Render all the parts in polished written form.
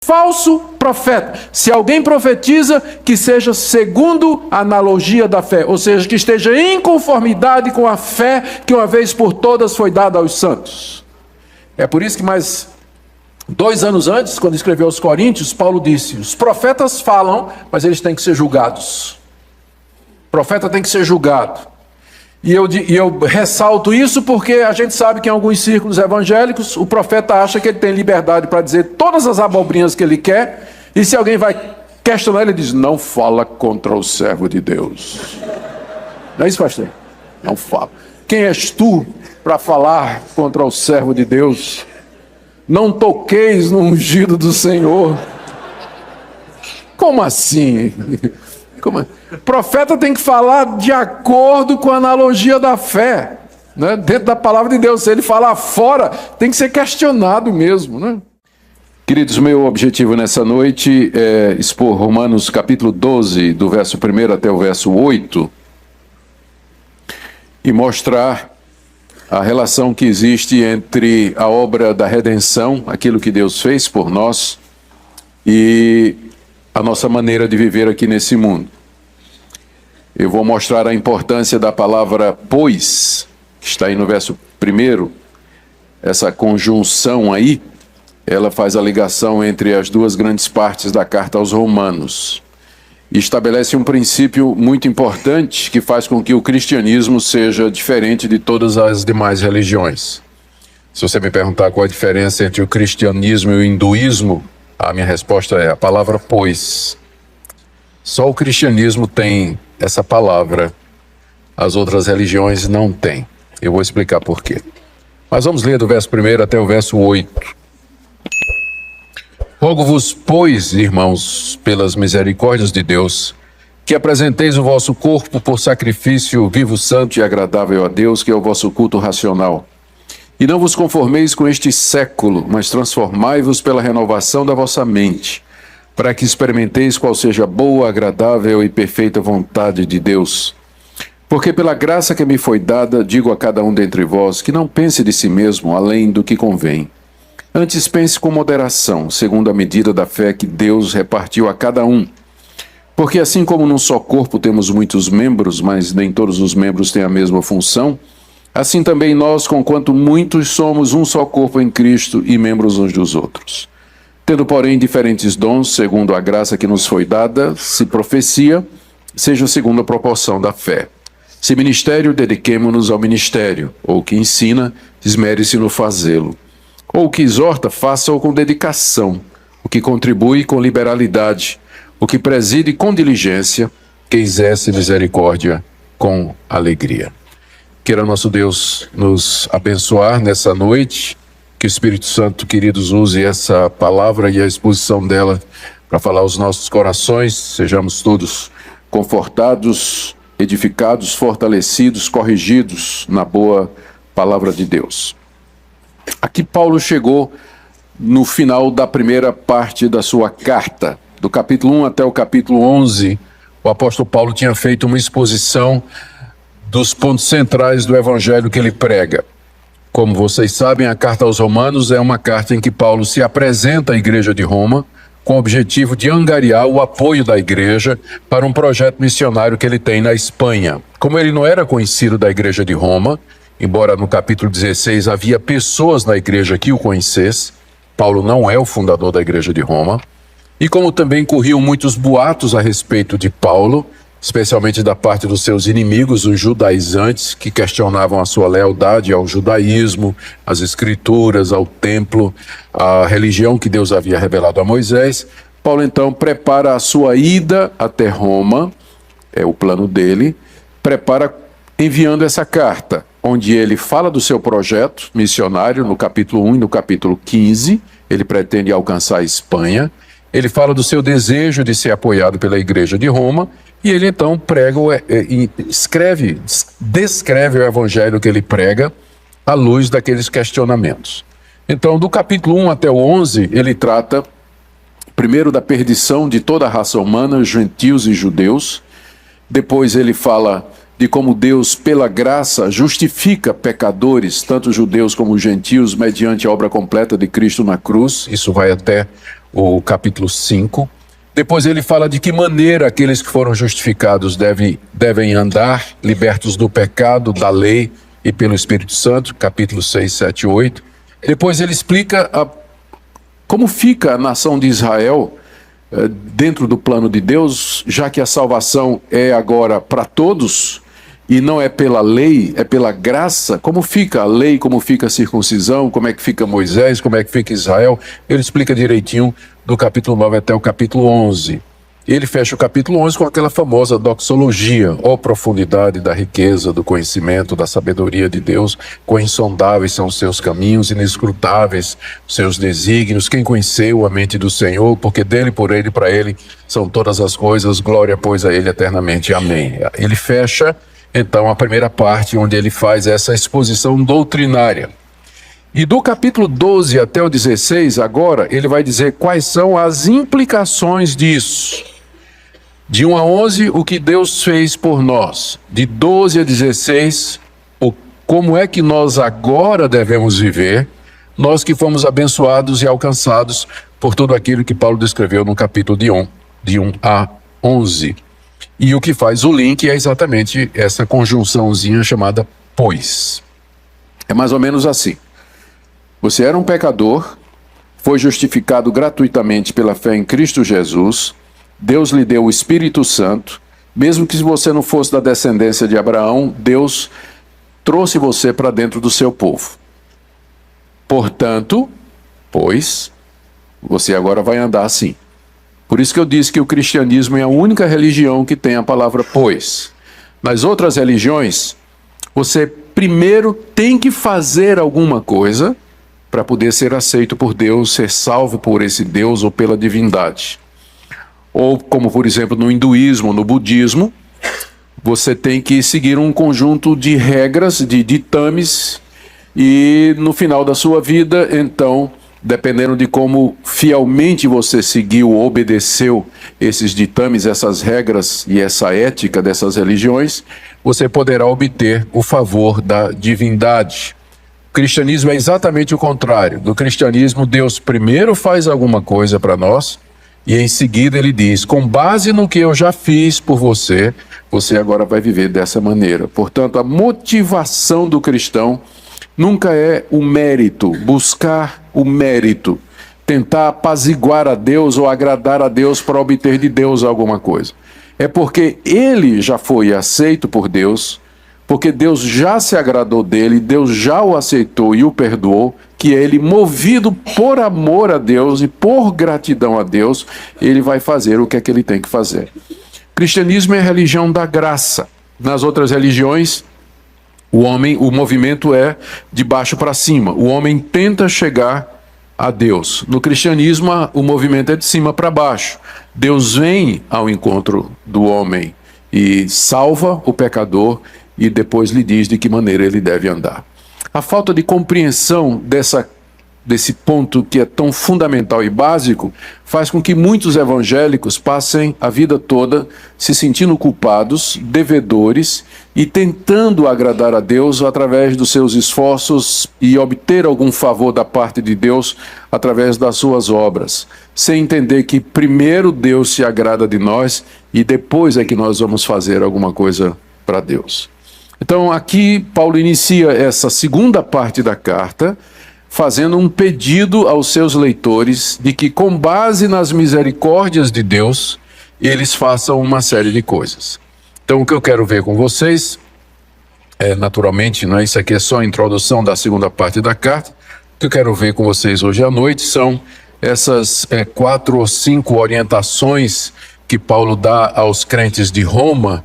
falso profeta. Se alguém profetiza, que seja segundo a analogia da fé, ou seja, que esteja em conformidade com a fé que uma vez por todas foi dada aos santos. É por isso que mais 2 anos antes, quando escreveu aos Coríntios, Paulo disse: os profetas falam, mas eles têm que ser julgados. O profeta tem que ser julgado. E eu ressalto isso porque a gente sabe que em alguns círculos evangélicos o profeta acha que ele tem liberdade para dizer todas as abobrinhas que ele quer, e se alguém vai questionar, ele diz: não fala contra o servo de Deus. Não é isso, pastor? Não fala. Quem és tu para falar contra o servo de Deus? Não toqueis no ungido do Senhor. Como assim? O profeta tem que falar de acordo com a analogia da fé, né? Dentro da palavra de Deus. Se ele falar fora, tem que ser questionado mesmo, né? Queridos, meu objetivo nessa noite é expor Romanos capítulo 12, do verso 1 até o verso 8, e mostrar a relação que existe entre a obra da redenção, aquilo que Deus fez por nós, e a nossa maneira de viver aqui nesse mundo. Eu vou mostrar a importância da palavra pois, que está aí no verso 1. Essa conjunção aí, ela faz a ligação entre as duas grandes partes da carta aos Romanos. E estabelece um princípio muito importante que faz com que o cristianismo seja diferente de todas as demais religiões. Se você me perguntar qual a diferença entre o cristianismo e o hinduísmo, a minha resposta é a palavra pois. Só o cristianismo tem essa palavra, as outras religiões não têm. Eu vou explicar por quê. Mas vamos ler do verso 1 até o verso 8. Rogo-vos, pois, irmãos, pelas misericórdias de Deus, que apresenteis o vosso corpo por sacrifício vivo, santo e agradável a Deus, que é o vosso culto racional. E não vos conformeis com este século, mas transformai-vos pela renovação da vossa mente, para que experimenteis qual seja a boa, agradável e perfeita vontade de Deus. Porque pela graça que me foi dada, digo a cada um dentre vós, que não pense de si mesmo além do que convém. Antes pense com moderação, segundo a medida da fé que Deus repartiu a cada um. Porque assim como num só corpo temos muitos membros, mas nem todos os membros têm a mesma função, assim também nós, conquanto muitos, somos um só corpo em Cristo e membros uns dos outros. Tendo, porém, diferentes dons, segundo a graça que nos foi dada, se profecia, seja segundo a proporção da fé. Se ministério, dediquemo-nos ao ministério, ou que ensina, esmere-se no fazê-lo. Ou que exorta, faça-o com dedicação, o que contribui com liberalidade, o que preside com diligência, que exerce misericórdia com alegria. Queira nosso Deus nos abençoar nessa noite, que o Espírito Santo, queridos, use essa palavra e a exposição dela para falar aos nossos corações, sejamos todos confortados, edificados, fortalecidos, corrigidos na boa palavra de Deus. Aqui Paulo chegou no final da primeira parte da sua carta, do capítulo 1 até o capítulo 11, o apóstolo Paulo tinha feito uma exposição dos pontos centrais do evangelho que ele prega. Como vocês sabem, a carta aos Romanos é uma carta em que Paulo se apresenta à igreja de Roma com o objetivo de angariar o apoio da igreja para um projeto missionário que ele tem na Espanha. Como ele não era conhecido da igreja de Roma, embora no capítulo 16 havia pessoas na igreja que o conhecessem, Paulo não é o fundador da igreja de Roma, e como também corriam muitos boatos a respeito de Paulo, especialmente da parte dos seus inimigos, os judaizantes, que questionavam a sua lealdade ao judaísmo, às escrituras, ao templo, à religião que Deus havia revelado a Moisés. Paulo então prepara a sua ida até Roma, é o plano dele, prepara enviando essa carta, onde ele fala do seu projeto missionário no capítulo 1 e no capítulo 15, ele pretende alcançar a Espanha, ele fala do seu desejo de ser apoiado pela igreja de Roma, e ele então prega, descreve o evangelho que ele prega à luz daqueles questionamentos. Então, do capítulo 1 até o 11, ele trata primeiro da perdição de toda a raça humana, gentios e judeus. Depois ele fala de como Deus, pela graça, justifica pecadores, tanto judeus como gentios, mediante a obra completa de Cristo na cruz. Isso vai até o capítulo 5. Depois ele fala de que maneira aqueles que foram justificados devem andar, libertos do pecado, da lei e pelo Espírito Santo, capítulo 6, 7 e 8. Depois ele explica como fica a nação de Israel dentro do plano de Deus, já que a salvação é agora para todos e não é pela lei, é pela graça. Como fica a lei, como fica a circuncisão, como é que fica Moisés, como é que fica Israel. Ele explica direitinho do capítulo 9 até o capítulo 11. Ele fecha o capítulo 11 com aquela famosa doxologia: ó profundidade da riqueza, do conhecimento, da sabedoria de Deus, quão insondáveis são os seus caminhos, inescrutáveis os seus desígnios, quem conheceu a mente do Senhor, porque dele, por ele e para ele são todas as coisas, glória pois a ele eternamente, amém. Ele fecha então a primeira parte, onde ele faz essa exposição doutrinária. E do capítulo 12 até o 16, agora, ele vai dizer quais são as implicações disso. De 1 a 11, o que Deus fez por nós. De 12 a 16, como é que nós agora devemos viver, nós que fomos abençoados e alcançados por tudo aquilo que Paulo descreveu no capítulo de 1 a 11. E o que faz o link é exatamente essa conjunçãozinha chamada pois. É mais ou menos assim. Você era um pecador, foi justificado gratuitamente pela fé em Cristo Jesus, Deus lhe deu o Espírito Santo, mesmo que você não fosse da descendência de Abraão, Deus trouxe você para dentro do seu povo. Portanto, pois, você agora vai andar assim. Por isso que eu disse que o cristianismo é a única religião que tem a palavra pois. Nas outras religiões, você primeiro tem que fazer alguma coisa para poder ser aceito por Deus, ser salvo por esse Deus ou pela divindade. Ou como, por exemplo, no hinduísmo, no budismo, você tem que seguir um conjunto de regras, de ditames, e no final da sua vida, então, dependendo de como fielmente você seguiu ou obedeceu esses ditames, essas regras e essa ética dessas religiões, você poderá obter o favor da divindade. O cristianismo é exatamente o contrário. No cristianismo, Deus primeiro faz alguma coisa para nós e em seguida ele diz: com base no que eu já fiz por você, você agora vai viver dessa maneira. Portanto, a motivação do cristão nunca é o mérito, buscar o mérito, tentar apaziguar a Deus ou agradar a Deus para obter de Deus alguma coisa. É porque ele já foi aceito por Deus, porque Deus já se agradou dele, Deus já o aceitou e o perdoou, que ele, movido por amor a Deus e por gratidão a Deus, ele vai fazer o que é que ele tem que fazer. O cristianismo é a religião da graça. Nas outras religiões, o movimento é de baixo para cima. O homem tenta chegar a Deus. No cristianismo, o movimento é de cima para baixo. Deus vem ao encontro do homem e salva o pecador e depois lhe diz de que maneira ele deve andar. A falta de compreensão desse ponto que é tão fundamental e básico faz com que muitos evangélicos passem a vida toda se sentindo culpados, devedores e tentando agradar a Deus através dos seus esforços e obter algum favor da parte de Deus através das suas obras, sem entender que primeiro Deus se agrada de nós e depois é que nós vamos fazer alguma coisa para Deus. Então aqui Paulo inicia essa segunda parte da carta fazendo um pedido aos seus leitores de que, com base nas misericórdias de Deus, eles façam uma série de coisas. Então o que eu quero ver com vocês, naturalmente, isso aqui é só a introdução da segunda parte da carta. O que eu quero ver com vocês hoje à noite são essas 4 ou 5 orientações que Paulo dá aos crentes de Roma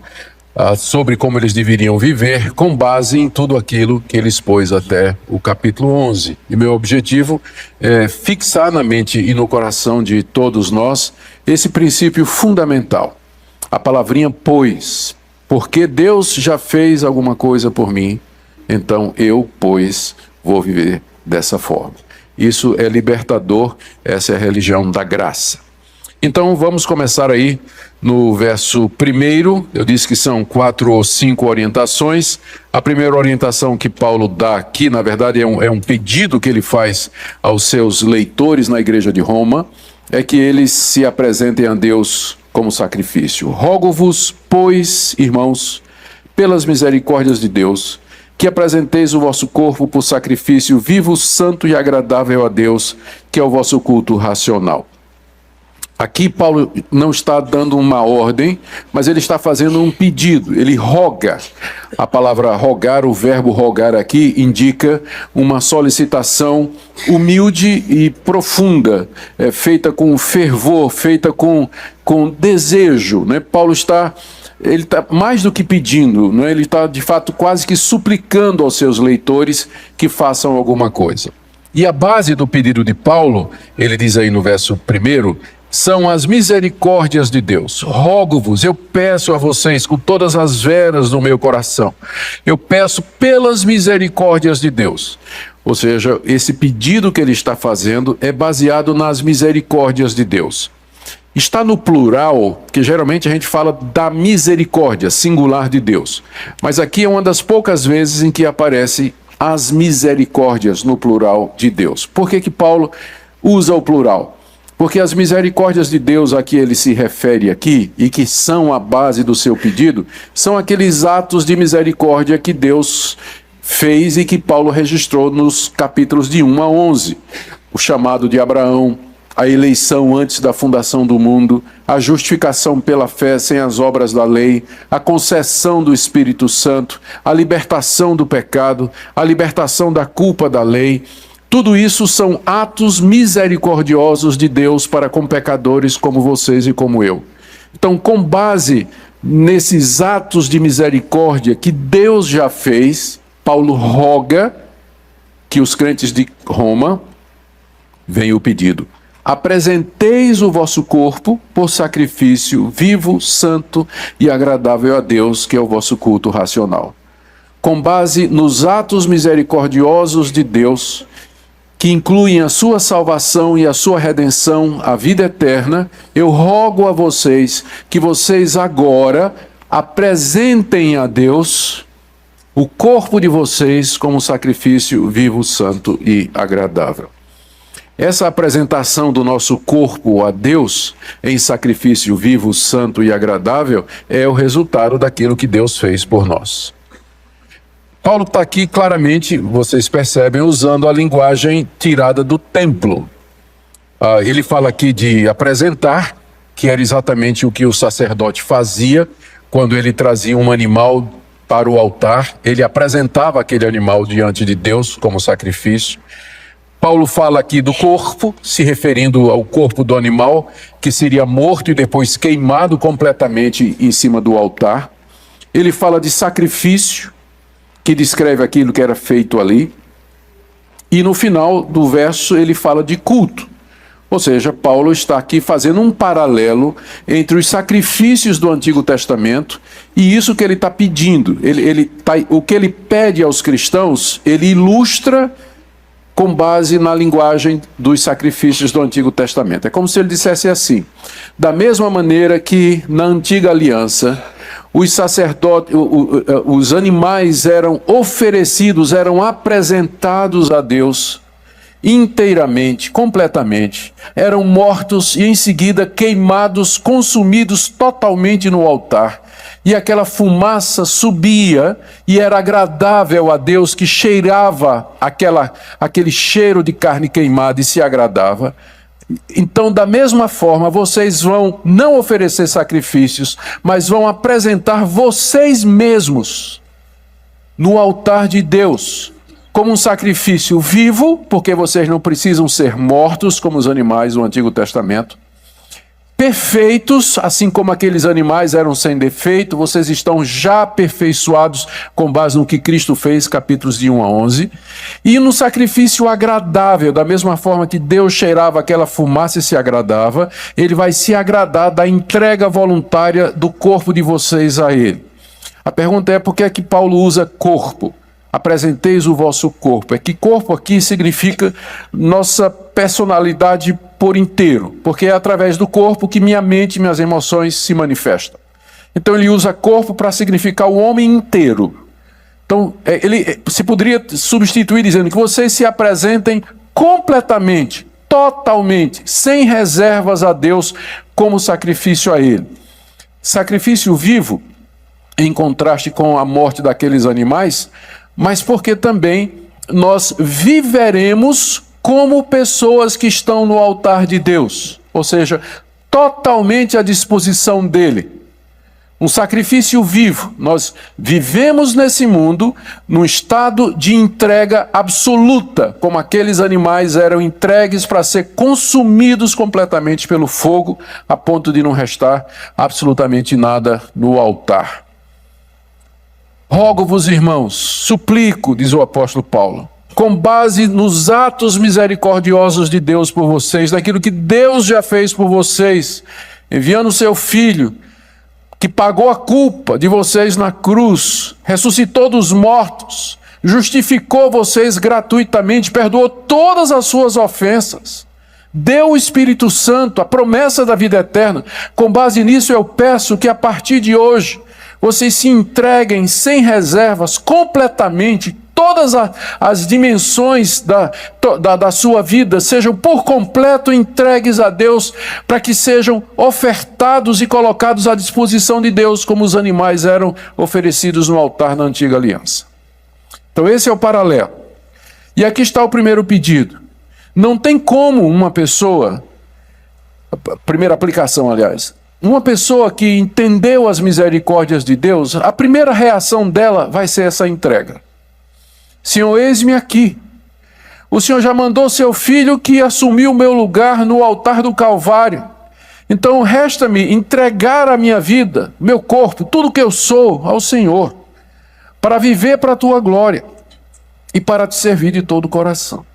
sobre como eles deveriam viver com base em tudo aquilo que ele expôs até o capítulo 11. E meu objetivo é fixar na mente e no coração de todos nós esse princípio fundamental. A palavrinha pois, porque Deus já fez alguma coisa por mim, então eu, pois, vou viver dessa forma. Isso é libertador, essa é a religião da graça. Então vamos começar aí no verso 1. Eu disse que são 4 ou 5 orientações. A primeira orientação que Paulo dá aqui, na verdade, é um pedido que ele faz aos seus leitores na igreja de Roma. é que eles se apresentem a Deus como sacrifício. Rogo-vos, pois, irmãos, pelas misericórdias de Deus, que apresenteis o vosso corpo por sacrifício vivo, santo e agradável a Deus, que é o vosso culto racional. Aqui Paulo não está dando uma ordem, mas ele está fazendo um pedido, ele roga. A palavra rogar, o verbo rogar aqui, indica uma solicitação humilde e profunda, feita com fervor, feita com desejo, né? Paulo está mais do que pedindo, né? Ele está de fato quase que suplicando aos seus leitores que façam alguma coisa. E a base do pedido de Paulo, ele diz aí no verso 1, são as misericórdias de Deus. Rogo-vos, eu peço a vocês com todas as veras do meu coração. Eu peço pelas misericórdias de Deus. Ou seja, esse pedido que ele está fazendo é baseado nas misericórdias de Deus. Está no plural, que geralmente a gente fala da misericórdia, singular de Deus. Mas aqui é uma das poucas vezes em que aparece as misericórdias no plural de Deus. Por que Paulo usa o plural? Porque as misericórdias de Deus a que ele se refere aqui, e que são a base do seu pedido, são aqueles atos de misericórdia que Deus fez e que Paulo registrou nos capítulos de 1 a 11. O chamado de Abraão, a eleição antes da fundação do mundo, a justificação pela fé sem as obras da lei, a concessão do Espírito Santo, a libertação do pecado, a libertação da culpa da lei. Tudo isso são atos misericordiosos de Deus para com pecadores como vocês e como eu. Então, com base nesses atos de misericórdia que Deus já fez, Paulo roga que os crentes de Roma, vem o pedido: apresenteis o vosso corpo por sacrifício vivo, santo e agradável a Deus, que é o vosso culto racional. Com base nos atos misericordiosos de Deus, que incluem a sua salvação e a sua redenção, a vida eterna, eu rogo a vocês que vocês agora apresentem a Deus o corpo de vocês como sacrifício vivo, santo e agradável. Essa apresentação do nosso corpo a Deus em sacrifício vivo, santo e agradável é o resultado daquilo que Deus fez por nós. Paulo está aqui claramente, vocês percebem, usando a linguagem tirada do templo. Ele fala aqui de apresentar, que era exatamente o que o sacerdote fazia quando ele trazia um animal para o altar. Ele apresentava aquele animal diante de Deus como sacrifício. Paulo fala aqui do corpo, se referindo ao corpo do animal, que seria morto e depois queimado completamente em cima do altar. Ele fala de sacrifício, que descreve aquilo que era feito ali. E no final do verso ele fala de culto. Ou seja, Paulo está aqui fazendo um paralelo entre os sacrifícios do Antigo Testamento e isso que ele está pedindo. O que ele pede aos cristãos, ele ilustra com base na linguagem dos sacrifícios do Antigo Testamento. É como se ele dissesse assim: da mesma maneira que na Antiga Aliança, os sacerdotes, os animais eram oferecidos, eram apresentados a Deus inteiramente, completamente, eram mortos e em seguida queimados, consumidos totalmente no altar. E aquela fumaça subia e era agradável a Deus, que cheirava aquele cheiro de carne queimada e se agradava. Então, da mesma forma, vocês vão não oferecer sacrifícios, mas vão apresentar vocês mesmos no altar de Deus, como um sacrifício vivo, porque vocês não precisam ser mortos como os animais do Antigo Testamento. Perfeitos, assim como aqueles animais eram sem defeito, vocês estão já aperfeiçoados com base no que Cristo fez, capítulos de 1 a 11. E no sacrifício agradável, da mesma forma que Deus cheirava aquela fumaça e se agradava, Ele vai se agradar da entrega voluntária do corpo de vocês a Ele. A pergunta é: por que é que Paulo usa corpo? Apresenteis o vosso corpo. É que corpo aqui significa nossa personalidade por inteiro, porque é através do corpo que minha mente e minhas emoções se manifestam. Então ele usa corpo para significar o homem inteiro. Então ele se poderia substituir dizendo que vocês se apresentem completamente totalmente, sem reservas a Deus como sacrifício a Ele. Sacrifício vivo, em contraste com a morte daqueles animais, mas porque também nós viveremos como pessoas que estão no altar de Deus, ou seja, totalmente à disposição dele. Um sacrifício vivo. Nós vivemos nesse mundo num estado de entrega absoluta, como aqueles animais eram entregues para ser consumidos completamente pelo fogo, a ponto de não restar absolutamente nada no altar. Rogo-vos, irmãos, suplico, diz o apóstolo Paulo, com base nos atos misericordiosos de Deus por vocês, daquilo que Deus já fez por vocês, enviando o seu Filho, que pagou a culpa de vocês na cruz, ressuscitou dos mortos, justificou vocês gratuitamente, perdoou todas as suas ofensas, deu o Espírito Santo, a promessa da vida eterna. Com base nisso, eu peço que a partir de hoje, vocês se entreguem sem reservas, completamente, todas as dimensões da sua vida sejam por completo entregues a Deus, para que sejam ofertados e colocados à disposição de Deus, como os animais eram oferecidos no altar na antiga aliança. Então esse é o paralelo. E aqui está o primeiro pedido. Não tem como uma pessoa, a primeira aplicação, aliás, uma pessoa que entendeu as misericórdias de Deus, a primeira reação dela vai ser essa entrega. Senhor, eis-me aqui. O Senhor já mandou seu Filho que assumiu o meu lugar no altar do Calvário. Então resta-me entregar a minha vida, meu corpo, tudo que eu sou ao Senhor, para viver para a tua glória e para te servir de todo o coração.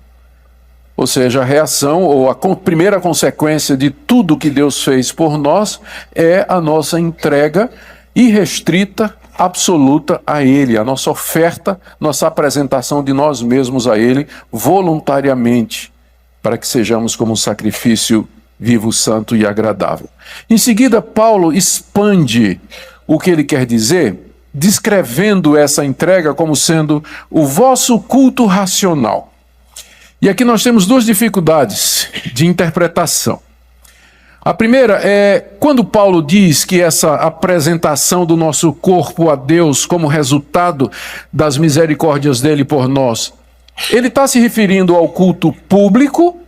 Ou seja, a reação ou a primeira consequência de tudo que Deus fez por nós é a nossa entrega irrestrita, absoluta a Ele, a nossa oferta, nossa apresentação de nós mesmos a Ele voluntariamente, para que sejamos como um sacrifício vivo, santo e agradável. Em seguida, Paulo expande o que ele quer dizer, descrevendo essa entrega como sendo o vosso culto racional. E aqui nós temos duas dificuldades de interpretação. A primeira é quando Paulo diz que essa apresentação do nosso corpo a Deus como resultado das misericórdias dele por nós, ele está se referindo ao culto público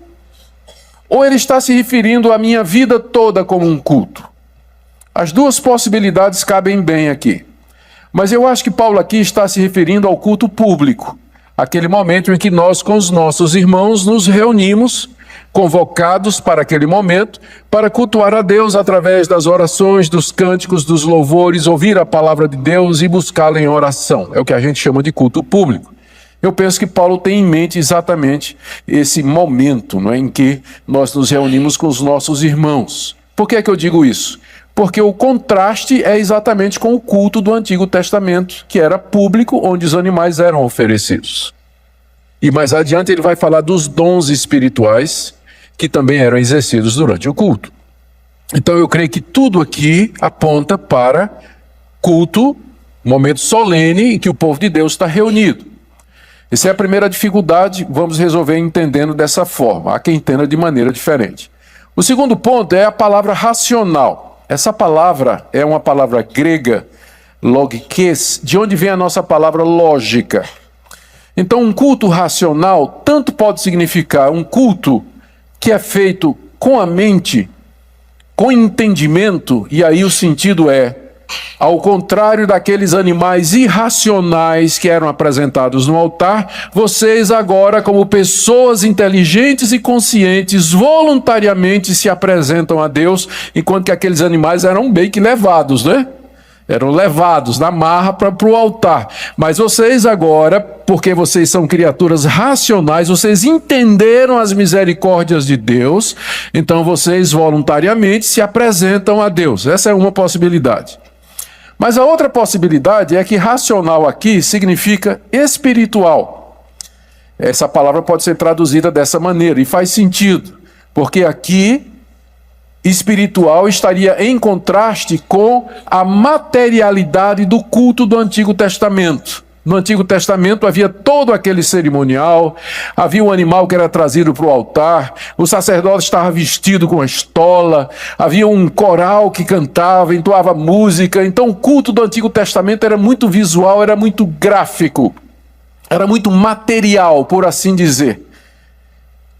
ou ele está se referindo à minha vida toda como um culto? As duas possibilidades cabem bem aqui. Mas eu acho que Paulo aqui está se referindo ao culto público, aquele momento em que nós com os nossos irmãos nos reunimos, convocados para aquele momento, para cultuar a Deus através das orações, dos cânticos, dos louvores, ouvir a palavra de Deus e buscá-la em oração. É o que a gente chama de culto público. Eu penso que Paulo tem em mente exatamente esse momento, não é, em que nós nos reunimos com os nossos irmãos. Por que é que eu digo isso? Porque o contraste é exatamente com o culto do Antigo Testamento, que era público, onde os animais eram oferecidos. E mais adiante ele vai falar dos dons espirituais, que também eram exercidos durante o culto. Então eu creio que tudo aqui aponta para culto, momento solene em que o povo de Deus está reunido. Essa é a primeira dificuldade, vamos resolver entendendo dessa forma. Há quem entenda de maneira diferente. O segundo ponto é a palavra racional. Essa palavra é uma palavra grega, logikes, de onde vem a nossa palavra lógica. Então, um culto racional tanto pode significar um culto que é feito com a mente, com entendimento, e aí o sentido é, ao contrário daqueles animais irracionais que eram apresentados no altar, vocês agora, como pessoas inteligentes e conscientes, voluntariamente se apresentam a Deus, enquanto que aqueles animais eram bem que levados, né? Eram levados na marra para o altar. Mas vocês agora, porque vocês são criaturas racionais, vocês entenderam as misericórdias de Deus, então vocês voluntariamente se apresentam a Deus. Essa é uma possibilidade. Mas a outra possibilidade é que racional aqui significa espiritual. Essa palavra pode ser traduzida dessa maneira, e faz sentido, porque aqui espiritual estaria em contraste com a materialidade do culto do Antigo Testamento. No Antigo Testamento havia todo aquele cerimonial, havia um animal que era trazido para o altar, o sacerdote estava vestido com a estola, havia um coral que cantava, entoava música. Então o culto do Antigo Testamento era muito visual, era muito gráfico, era muito material, por assim dizer.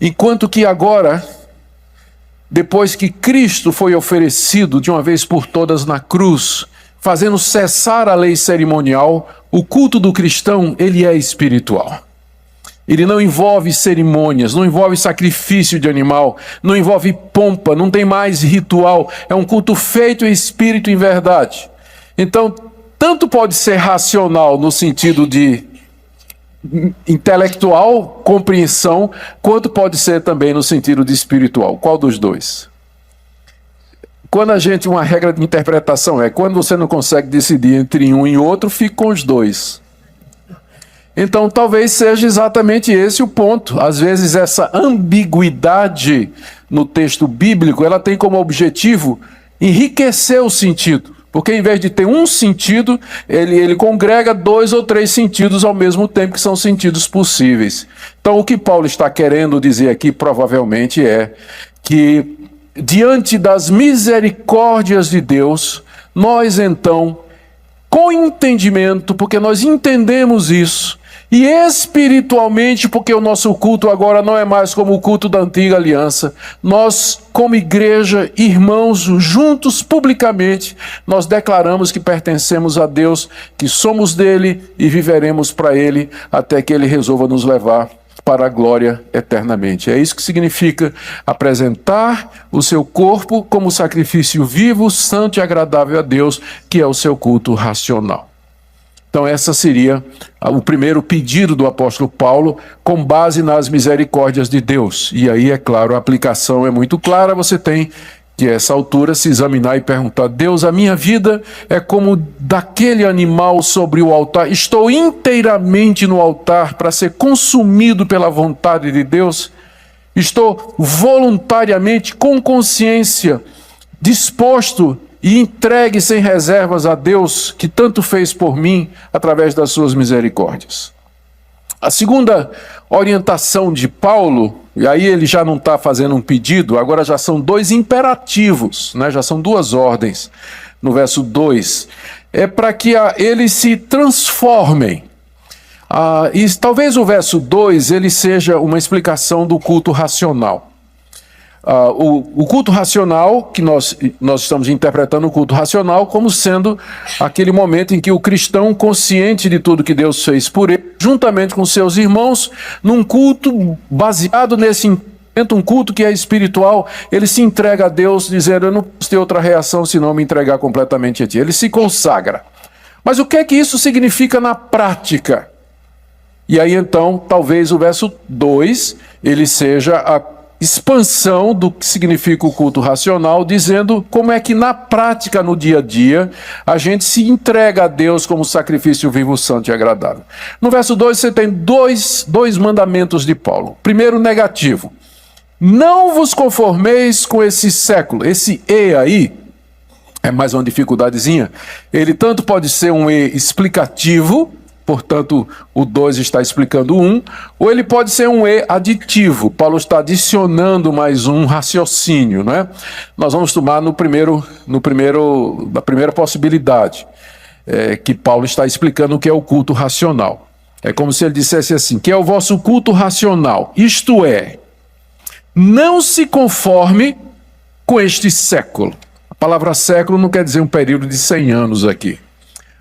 Enquanto que agora, depois que Cristo foi oferecido de uma vez por todas na cruz, fazendo cessar a lei cerimonial, o culto do cristão, ele é espiritual. Ele não envolve cerimônias, não envolve sacrifício de animal, não envolve pompa, não tem mais ritual. É um culto feito em espírito e em verdade. Então, tanto pode ser racional no sentido de intelectual, compreensão, quanto pode ser também no sentido de espiritual. Qual dos dois? Quando uma regra de interpretação quando você não consegue decidir entre um e outro, fica com os dois. Então talvez seja exatamente esse o ponto. Às vezes essa ambiguidade no texto bíblico, ela tem como objetivo enriquecer o sentido. Porque em vez de ter um sentido, ele congrega 2 ou 3 sentidos ao mesmo tempo, que são sentidos possíveis. Então o que Paulo está querendo dizer aqui provavelmente é que diante das misericórdias de Deus, nós então, com entendimento, porque nós entendemos isso, e espiritualmente, porque o nosso culto agora não é mais como o culto da antiga aliança, nós, como igreja, irmãos, juntos, publicamente, nós declaramos que pertencemos a Deus, que somos dele e viveremos para ele, até que ele resolva nos levar para a glória eternamente. É isso que significa apresentar o seu corpo como sacrifício vivo, santo e agradável a Deus, que é o seu culto racional. Então essa seria o primeiro pedido do apóstolo Paulo, com base nas misericórdias de Deus. E aí, é claro, a aplicação é muito clara. Você tem que, a essa altura, se examinar e perguntar: Deus, a minha vida é como daquele animal sobre o altar. Estou inteiramente no altar para ser consumido pela vontade de Deus? Estou voluntariamente, com consciência, disposto e entregue sem reservas a Deus, que tanto fez por mim através das suas misericórdias? A segunda orientação de Paulo, e aí ele já não está fazendo um pedido, agora já são 2 imperativos, né? Já são 2 ordens. No verso 2, é para que eles se transformem. E talvez o verso 2 ele seja uma explicação do culto racional. O culto racional, que nós estamos interpretando o culto racional como sendo aquele momento em que o cristão, consciente de tudo que Deus fez por ele, juntamente com seus irmãos, num culto baseado nesse entendimento, um culto que é espiritual, ele se entrega a Deus, dizendo: eu não posso ter outra reação senão me entregar completamente a Ti. Ele se consagra. Mas o que é que isso significa na prática? E aí então, talvez o verso 2, ele seja a expansão do que significa o culto racional, dizendo como é que na prática, no dia a dia, a gente se entrega a Deus como sacrifício vivo, santo e agradável. No verso 2 você tem dois mandamentos de Paulo. Primeiro, negativo: não vos conformeis com esse século. Esse "e" aí é mais uma dificuldadezinha. Ele tanto pode ser um "e" explicativo, portanto, o 2 está explicando o 1, ou ele pode ser um "e" aditivo. Paulo está adicionando mais um raciocínio, né? Nós vamos tomar na primeira possibilidade, que Paulo está explicando o que é o culto racional. É como se ele dissesse assim: que é o vosso culto racional, isto é, não se conforme com este século. A palavra século não quer dizer um período de 100 anos aqui.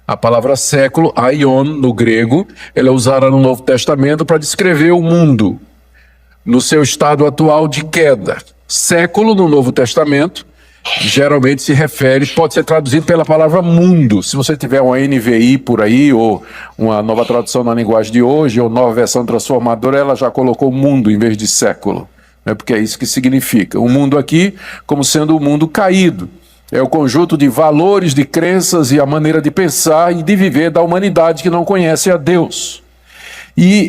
A palavra século, aion, no grego, ela é usada no Novo Testamento para descrever o mundo no seu estado atual de queda. Século, no Novo Testamento, geralmente se refere, pode ser traduzido pela palavra mundo. Se você tiver uma NVI por aí, ou uma nova tradução na linguagem de hoje, ou nova versão transformadora, ela já colocou mundo em vez de século, né? Porque é isso que significa. O mundo aqui, como sendo o mundo caído. É o conjunto de valores, de crenças e a maneira de pensar e de viver da humanidade que não conhece a Deus. E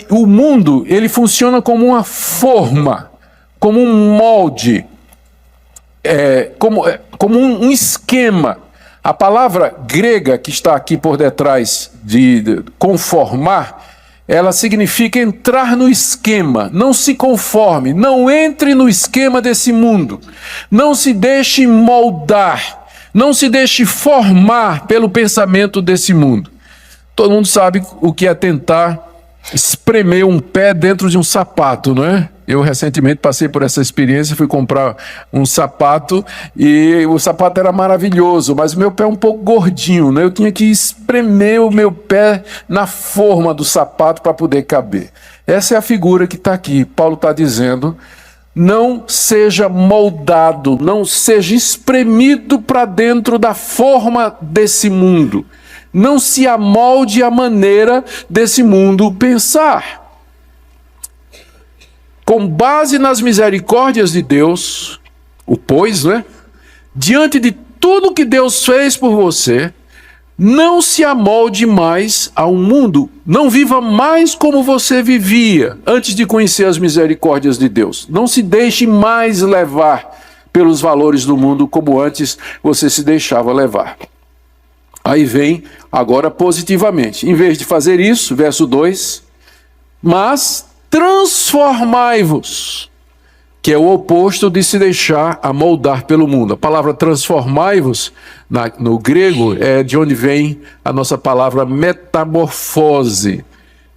o mundo, ele funciona como uma forma, como um molde, como um esquema. A palavra grega que está aqui por detrás de conformar, ela significa entrar no esquema. Não se conforme, não entre no esquema desse mundo. Não se deixe moldar, não se deixe formar pelo pensamento desse mundo. Todo mundo sabe o que é tentar espremer um pé dentro de um sapato, não é? Eu recentemente passei por essa experiência, fui comprar um sapato e o sapato era maravilhoso, mas o meu pé é um pouco gordinho, né? Eu tinha que espremer o meu pé na forma do sapato para poder caber. Essa é a figura que está aqui. Paulo está dizendo: não seja moldado, não seja espremido para dentro da forma desse mundo. Não se amolde à maneira desse mundo pensar. Com base nas misericórdias de Deus, diante de tudo que Deus fez por você, não se amolde mais ao mundo. Não viva mais como você vivia antes de conhecer as misericórdias de Deus. Não se deixe mais levar pelos valores do mundo como antes você se deixava levar. Aí vem agora positivamente. Em vez de fazer isso, verso 2, mas transformai-vos, que é o oposto de se deixar amoldar pelo mundo. A palavra transformai-vos, no grego, é de onde vem a nossa palavra metamorfose,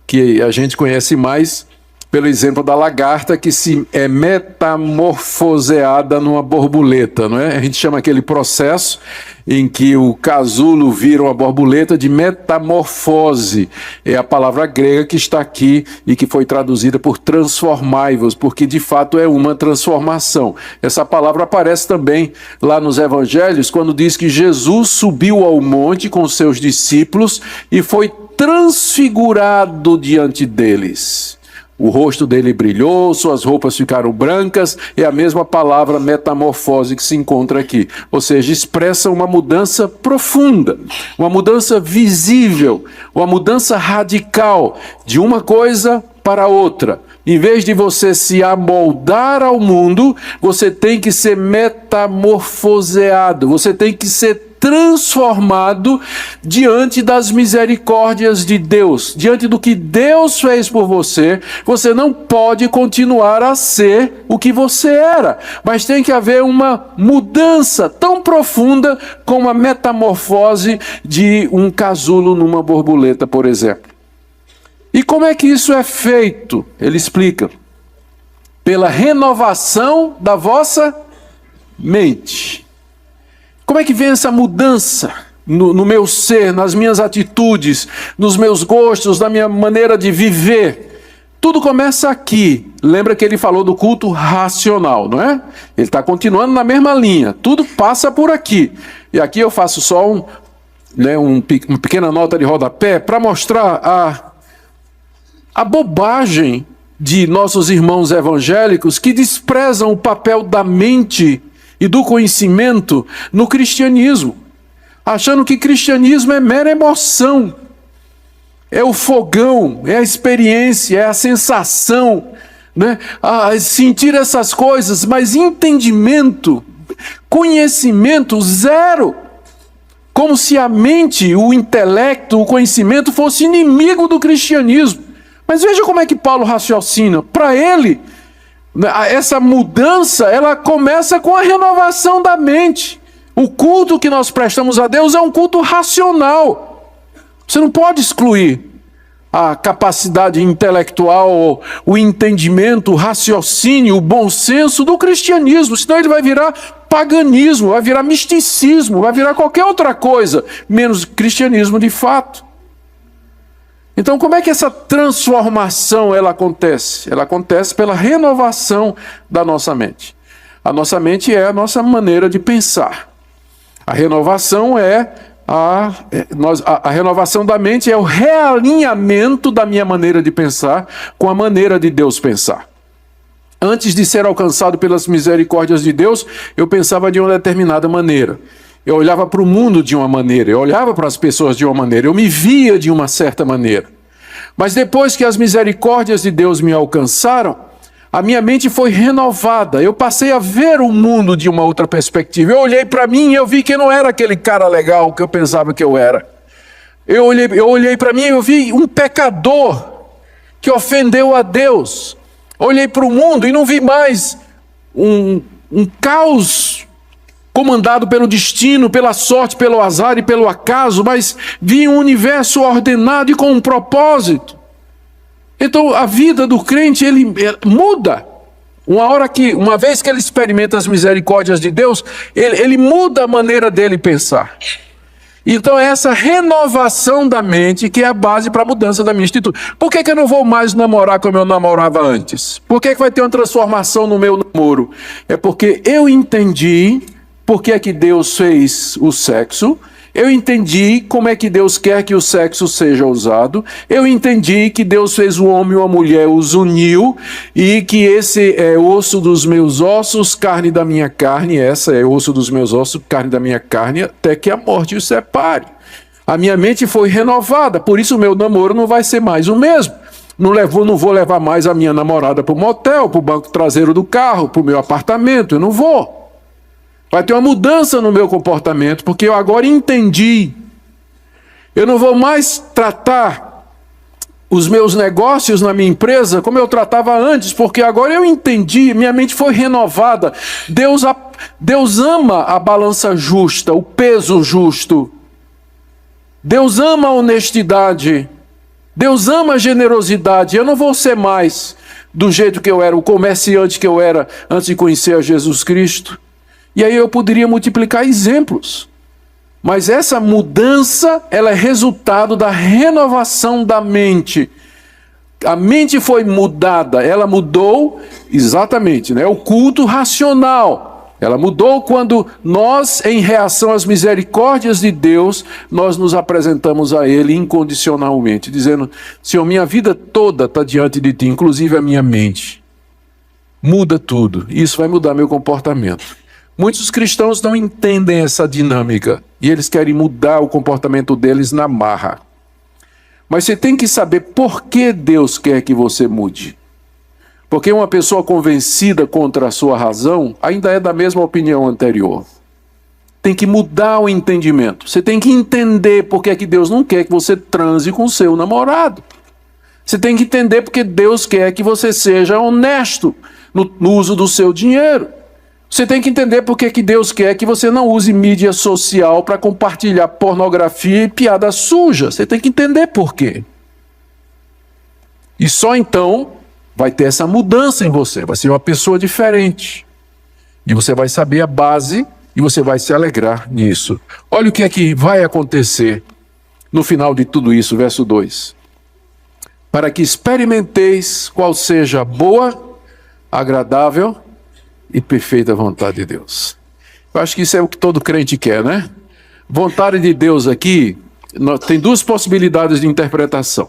que a gente conhece mais pelo exemplo da lagarta que se é metamorfoseada numa borboleta, não é? A gente chama aquele processo em que o casulo vira uma borboleta de metamorfose. É a palavra grega que está aqui e que foi traduzida por transformai-vos, porque de fato é uma transformação. Essa palavra aparece também lá nos evangelhos, quando diz que Jesus subiu ao monte com seus discípulos e foi transfigurado diante deles. O rosto dele brilhou, suas roupas ficaram brancas, é a mesma palavra metamorfose que se encontra aqui. Ou seja, expressa uma mudança profunda, uma mudança visível, uma mudança radical de uma coisa para outra. Em vez de você se amoldar ao mundo, você tem que ser metamorfoseado, você tem que ser transformado diante das misericórdias de Deus, diante do que Deus fez por você. Você não pode continuar a ser o que você era, mas tem que haver uma mudança tão profunda como a metamorfose de um casulo numa borboleta, por exemplo. E como é que isso é feito? Ele explica: pela renovação da vossa mente. Como é que vem essa mudança no meu ser, nas minhas atitudes, nos meus gostos, na minha maneira de viver? Tudo começa aqui. Lembra que ele falou do culto racional, não é? Ele está continuando na mesma linha. Tudo passa por aqui. E aqui eu faço só uma pequena nota de rodapé para mostrar a bobagem de nossos irmãos evangélicos que desprezam o papel da mente e do conhecimento no cristianismo, achando que cristianismo é mera emoção, é o fogão, é a experiência, é a sensação, né? Sentir essas coisas, mas entendimento, conhecimento zero, como se a mente, o intelecto, o conhecimento fosse inimigo do cristianismo. Mas veja como é que Paulo raciocina. Para ele, essa mudança, ela começa com a renovação da mente. O culto que nós prestamos a Deus é um culto racional. Você não pode excluir a capacidade intelectual, o entendimento, o raciocínio, o bom senso do cristianismo, senão ele vai virar paganismo, vai virar misticismo, vai virar qualquer outra coisa, menos cristianismo de fato. Então, como é que essa transformação ela acontece? Ela acontece pela renovação da nossa mente. A nossa mente é a nossa maneira de pensar. A renovação a renovação da mente é o realinhamento da minha maneira de pensar com a maneira de Deus pensar. Antes de ser alcançado pelas misericórdias de Deus, eu pensava de uma determinada maneira. Eu olhava para o mundo de uma maneira, eu olhava para as pessoas de uma maneira, eu me via de uma certa maneira. Mas depois que as misericórdias de Deus me alcançaram, A minha mente foi renovada. Eu passei a ver o mundo de uma outra perspectiva. Eu olhei para mim e eu vi que eu não era aquele cara legal que eu pensava que eu era. Eu olhei para mim e eu vi um pecador que ofendeu a Deus. Olhei para o mundo e não vi mais um caos comandado pelo destino, pela sorte, pelo azar e pelo acaso, mas vi um universo ordenado e com um propósito. Então a vida do crente, ele muda. Uma vez que ele experimenta as misericórdias de Deus, ele muda a maneira dele pensar. Então é essa renovação da mente que é a base para a mudança da minha atitude. Por que eu não vou mais namorar como eu namorava antes? Por que vai ter uma transformação no meu namoro? É porque eu entendi por que é que Deus fez o sexo. Eu entendi como é que Deus quer que o sexo seja usado. Eu entendi que Deus fez o homem e uma mulher, os uniu, e que esse é osso dos meus ossos, carne da minha carne, essa é osso dos meus ossos, carne da minha carne, até que a morte os separe. A minha mente foi renovada, por isso o meu namoro não vai ser mais o mesmo. Não vou levar mais a minha namorada para o motel, para o banco traseiro do carro, para o meu apartamento, eu não vou. Vai ter uma mudança no meu comportamento, porque eu agora entendi. Eu não vou mais tratar os meus negócios na minha empresa como eu tratava antes, porque agora eu entendi, minha mente foi renovada. Deus ama a balança justa, o peso justo. Deus ama a honestidade. Deus ama a generosidade. Eu não vou ser mais do jeito que eu era, o comerciante que eu era antes de conhecer a Jesus Cristo. E aí eu poderia multiplicar exemplos. Mas essa mudança, ela é resultado da renovação da mente. A mente foi mudada, ela mudou exatamente, né? O culto racional. Ela mudou quando nós, em reação às misericórdias de Deus, nós nos apresentamos a Ele incondicionalmente, dizendo: Senhor, minha vida toda está diante de Ti, inclusive a minha mente. Muda tudo, isso vai mudar meu comportamento. Muitos cristãos não entendem essa dinâmica e eles querem mudar o comportamento deles na marra. Mas você tem que saber por que Deus quer que você mude. Porque uma pessoa convencida contra a sua razão ainda é da mesma opinião anterior. Tem que mudar o entendimento. Você tem que entender por que é que Deus não quer que você transe com o seu namorado. Você tem que entender porque Deus quer que você seja honesto no uso do seu dinheiro. Você tem que entender por que Deus quer que você não use mídia social para compartilhar pornografia e piada suja. Você tem que entender por quê. E só então vai ter essa mudança em você. Vai ser uma pessoa diferente. E você vai saber a base e você vai se alegrar nisso. Olha o que é que vai acontecer no final de tudo isso, verso 2. Para que experimenteis qual seja a boa, agradável e perfeita vontade de Deus. Eu acho que isso é o que todo crente quer, né? Vontade de Deus aqui, tem duas possibilidades de interpretação.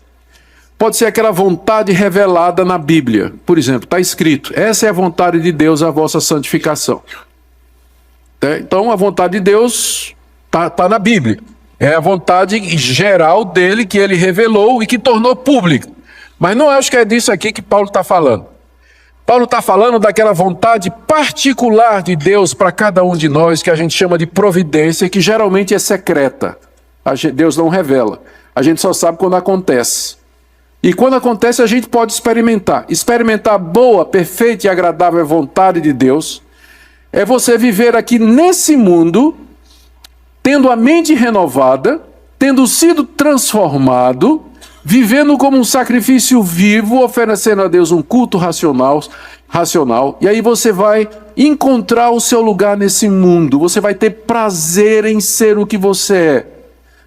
Pode ser aquela vontade revelada na Bíblia. Por exemplo, está escrito: essa é a vontade de Deus, a vossa santificação. Então a vontade de Deus está na Bíblia. É a vontade geral dele que ele revelou e que tornou pública. Mas não acho que é disso aqui que Paulo está falando. Paulo está falando daquela vontade particular de Deus para cada um de nós, que a gente chama de providência, que geralmente é secreta. Deus não revela. A gente só sabe quando acontece. E quando acontece, a gente pode experimentar. Experimentar a boa, perfeita e agradável vontade de Deus é você viver aqui nesse mundo, tendo a mente renovada, tendo sido transformado, vivendo como um sacrifício vivo, oferecendo a Deus um culto racional, e aí você vai encontrar o seu lugar nesse mundo, você vai ter prazer em ser o que você é,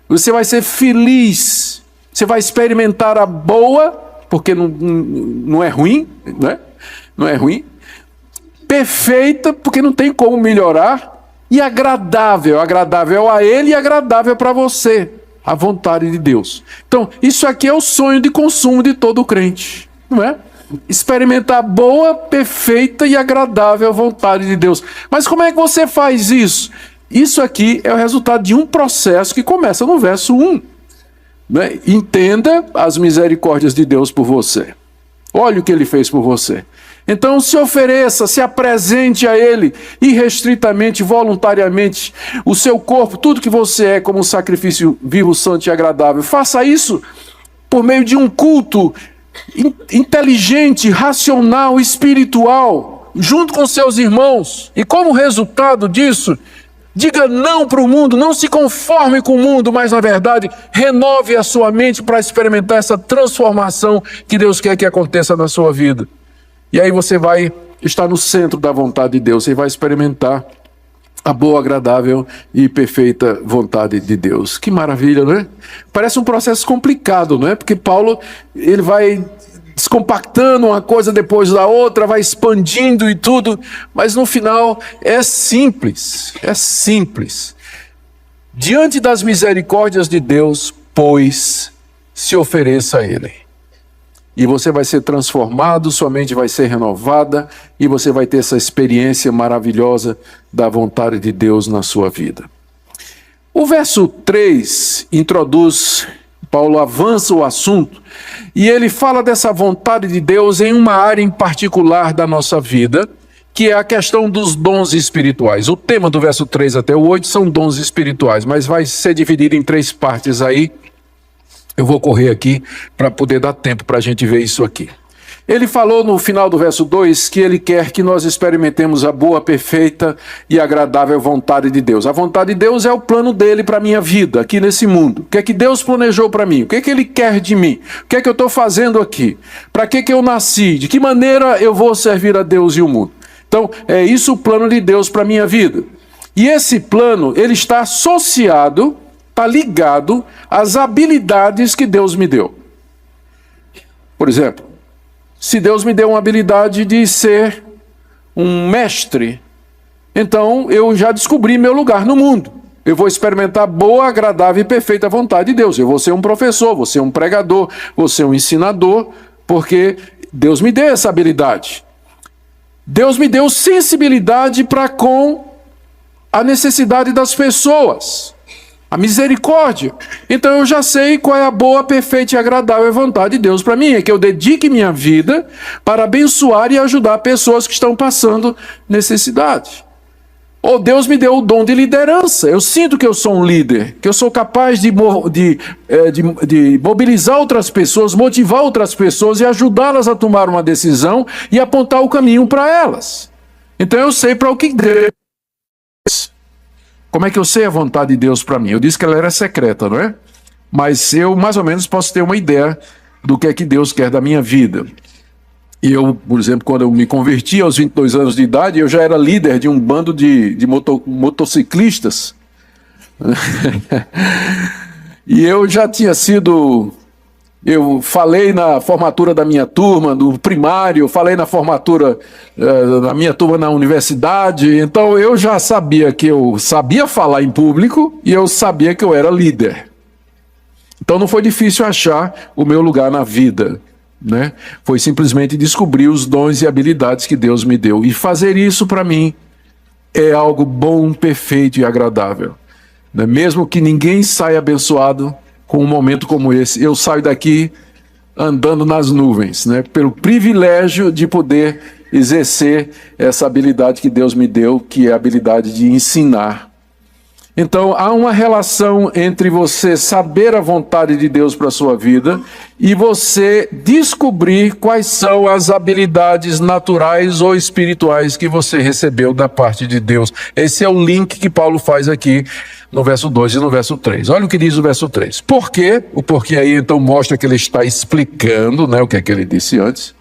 você vai ser feliz, você vai experimentar a boa, porque não é ruim, né? Não é ruim, perfeita, porque não tem como melhorar, e agradável a Ele e agradável para você. A vontade de Deus. Então, isso aqui é o sonho de consumo de todo crente, não é? Experimentar a boa, perfeita e agradável vontade de Deus. Mas como é que você faz isso? Isso aqui é o resultado de um processo que começa no verso 1. Né? Entenda as misericórdias de Deus por você. Olha o que Ele fez por você. Então se ofereça, se apresente a Ele, irrestritamente, voluntariamente, o seu corpo, tudo que você é como um sacrifício vivo, santo e agradável. Faça isso por meio de um culto inteligente, racional, espiritual, junto com seus irmãos. E como resultado disso, diga não para o mundo, não se conforme com o mundo, mas na verdade, renove a sua mente para experimentar essa transformação que Deus quer que aconteça na sua vida. E aí você vai estar no centro da vontade de Deus, você vai experimentar a boa, agradável e perfeita vontade de Deus. Que maravilha, não é? Parece um processo complicado, não é? Porque Paulo, ele vai descompactando uma coisa depois da outra, vai expandindo e tudo, mas no final é simples, é simples. Diante das misericórdias de Deus, pois, se ofereça a Ele. E você vai ser transformado, sua mente vai ser renovada e você vai ter essa experiência maravilhosa da vontade de Deus na sua vida. O verso 3 introduz, Paulo avança o assunto e ele fala dessa vontade de Deus em uma área em particular da nossa vida, que é a questão dos dons espirituais. O tema do verso 3 até o 8 são dons espirituais, mas vai ser dividido em 3 partes aí. Eu vou correr aqui para poder dar tempo para a gente ver isso aqui. Ele falou no final do verso 2 que ele quer que nós experimentemos a boa, perfeita e agradável vontade de Deus. A vontade de Deus é o plano dele para a minha vida, aqui nesse mundo. O que é que Deus planejou para mim? O que é que ele quer de mim? O que é que eu estou fazendo aqui? Para que eu nasci? De que maneira eu vou servir a Deus e o mundo? Então, é isso o plano de Deus para a minha vida. E esse plano, ele está associado, está ligado às habilidades que Deus me deu. Por exemplo, se Deus me deu uma habilidade de ser um mestre, então eu já descobri meu lugar no mundo. Eu vou experimentar boa, agradável e perfeita vontade de Deus. Eu vou ser um professor, vou ser um pregador, vou ser um ensinador, porque Deus me deu essa habilidade. Deus me deu sensibilidade para com a necessidade das pessoas. A misericórdia. Então eu já sei qual é a boa, perfeita e agradável vontade de Deus para mim. É que eu dedique minha vida para abençoar e ajudar pessoas que estão passando necessidade. Ou Deus me deu o dom de liderança. Eu sinto que eu sou um líder, que eu sou capaz de mobilizar outras pessoas, motivar outras pessoas e ajudá-las a tomar uma decisão e apontar o caminho para elas. Então eu sei para o que Deus. Como é que eu sei a vontade de Deus para mim? Eu disse que ela era secreta, não é? Mas eu mais ou menos posso ter uma ideia do que é que Deus quer da minha vida. E eu, por exemplo, quando eu me converti aos 22 anos de idade, eu já era líder de um bando de motociclistas. E eu já tinha sido... Eu falei na formatura da minha turma, do primário, falei na formatura da minha turma na universidade, então eu já sabia que eu sabia falar em público e eu sabia que eu era líder. Então não foi difícil achar o meu lugar na vida, né? Foi simplesmente descobrir os dons e habilidades que Deus me deu. E fazer isso para mim é algo bom, perfeito e agradável, né? Mesmo que ninguém saia abençoado com um momento como esse, eu saio daqui andando nas nuvens, né? Pelo privilégio de poder exercer essa habilidade que Deus me deu, que é a habilidade de ensinar. Então, há uma relação entre você saber a vontade de Deus para a sua vida e você descobrir quais são as habilidades naturais ou espirituais que você recebeu da parte de Deus. Esse é o link que Paulo faz aqui no verso 2 e no verso 3. Olha o que diz o verso 3. Por quê? O porquê aí então mostra que ele está explicando, né, o que é que ele disse antes.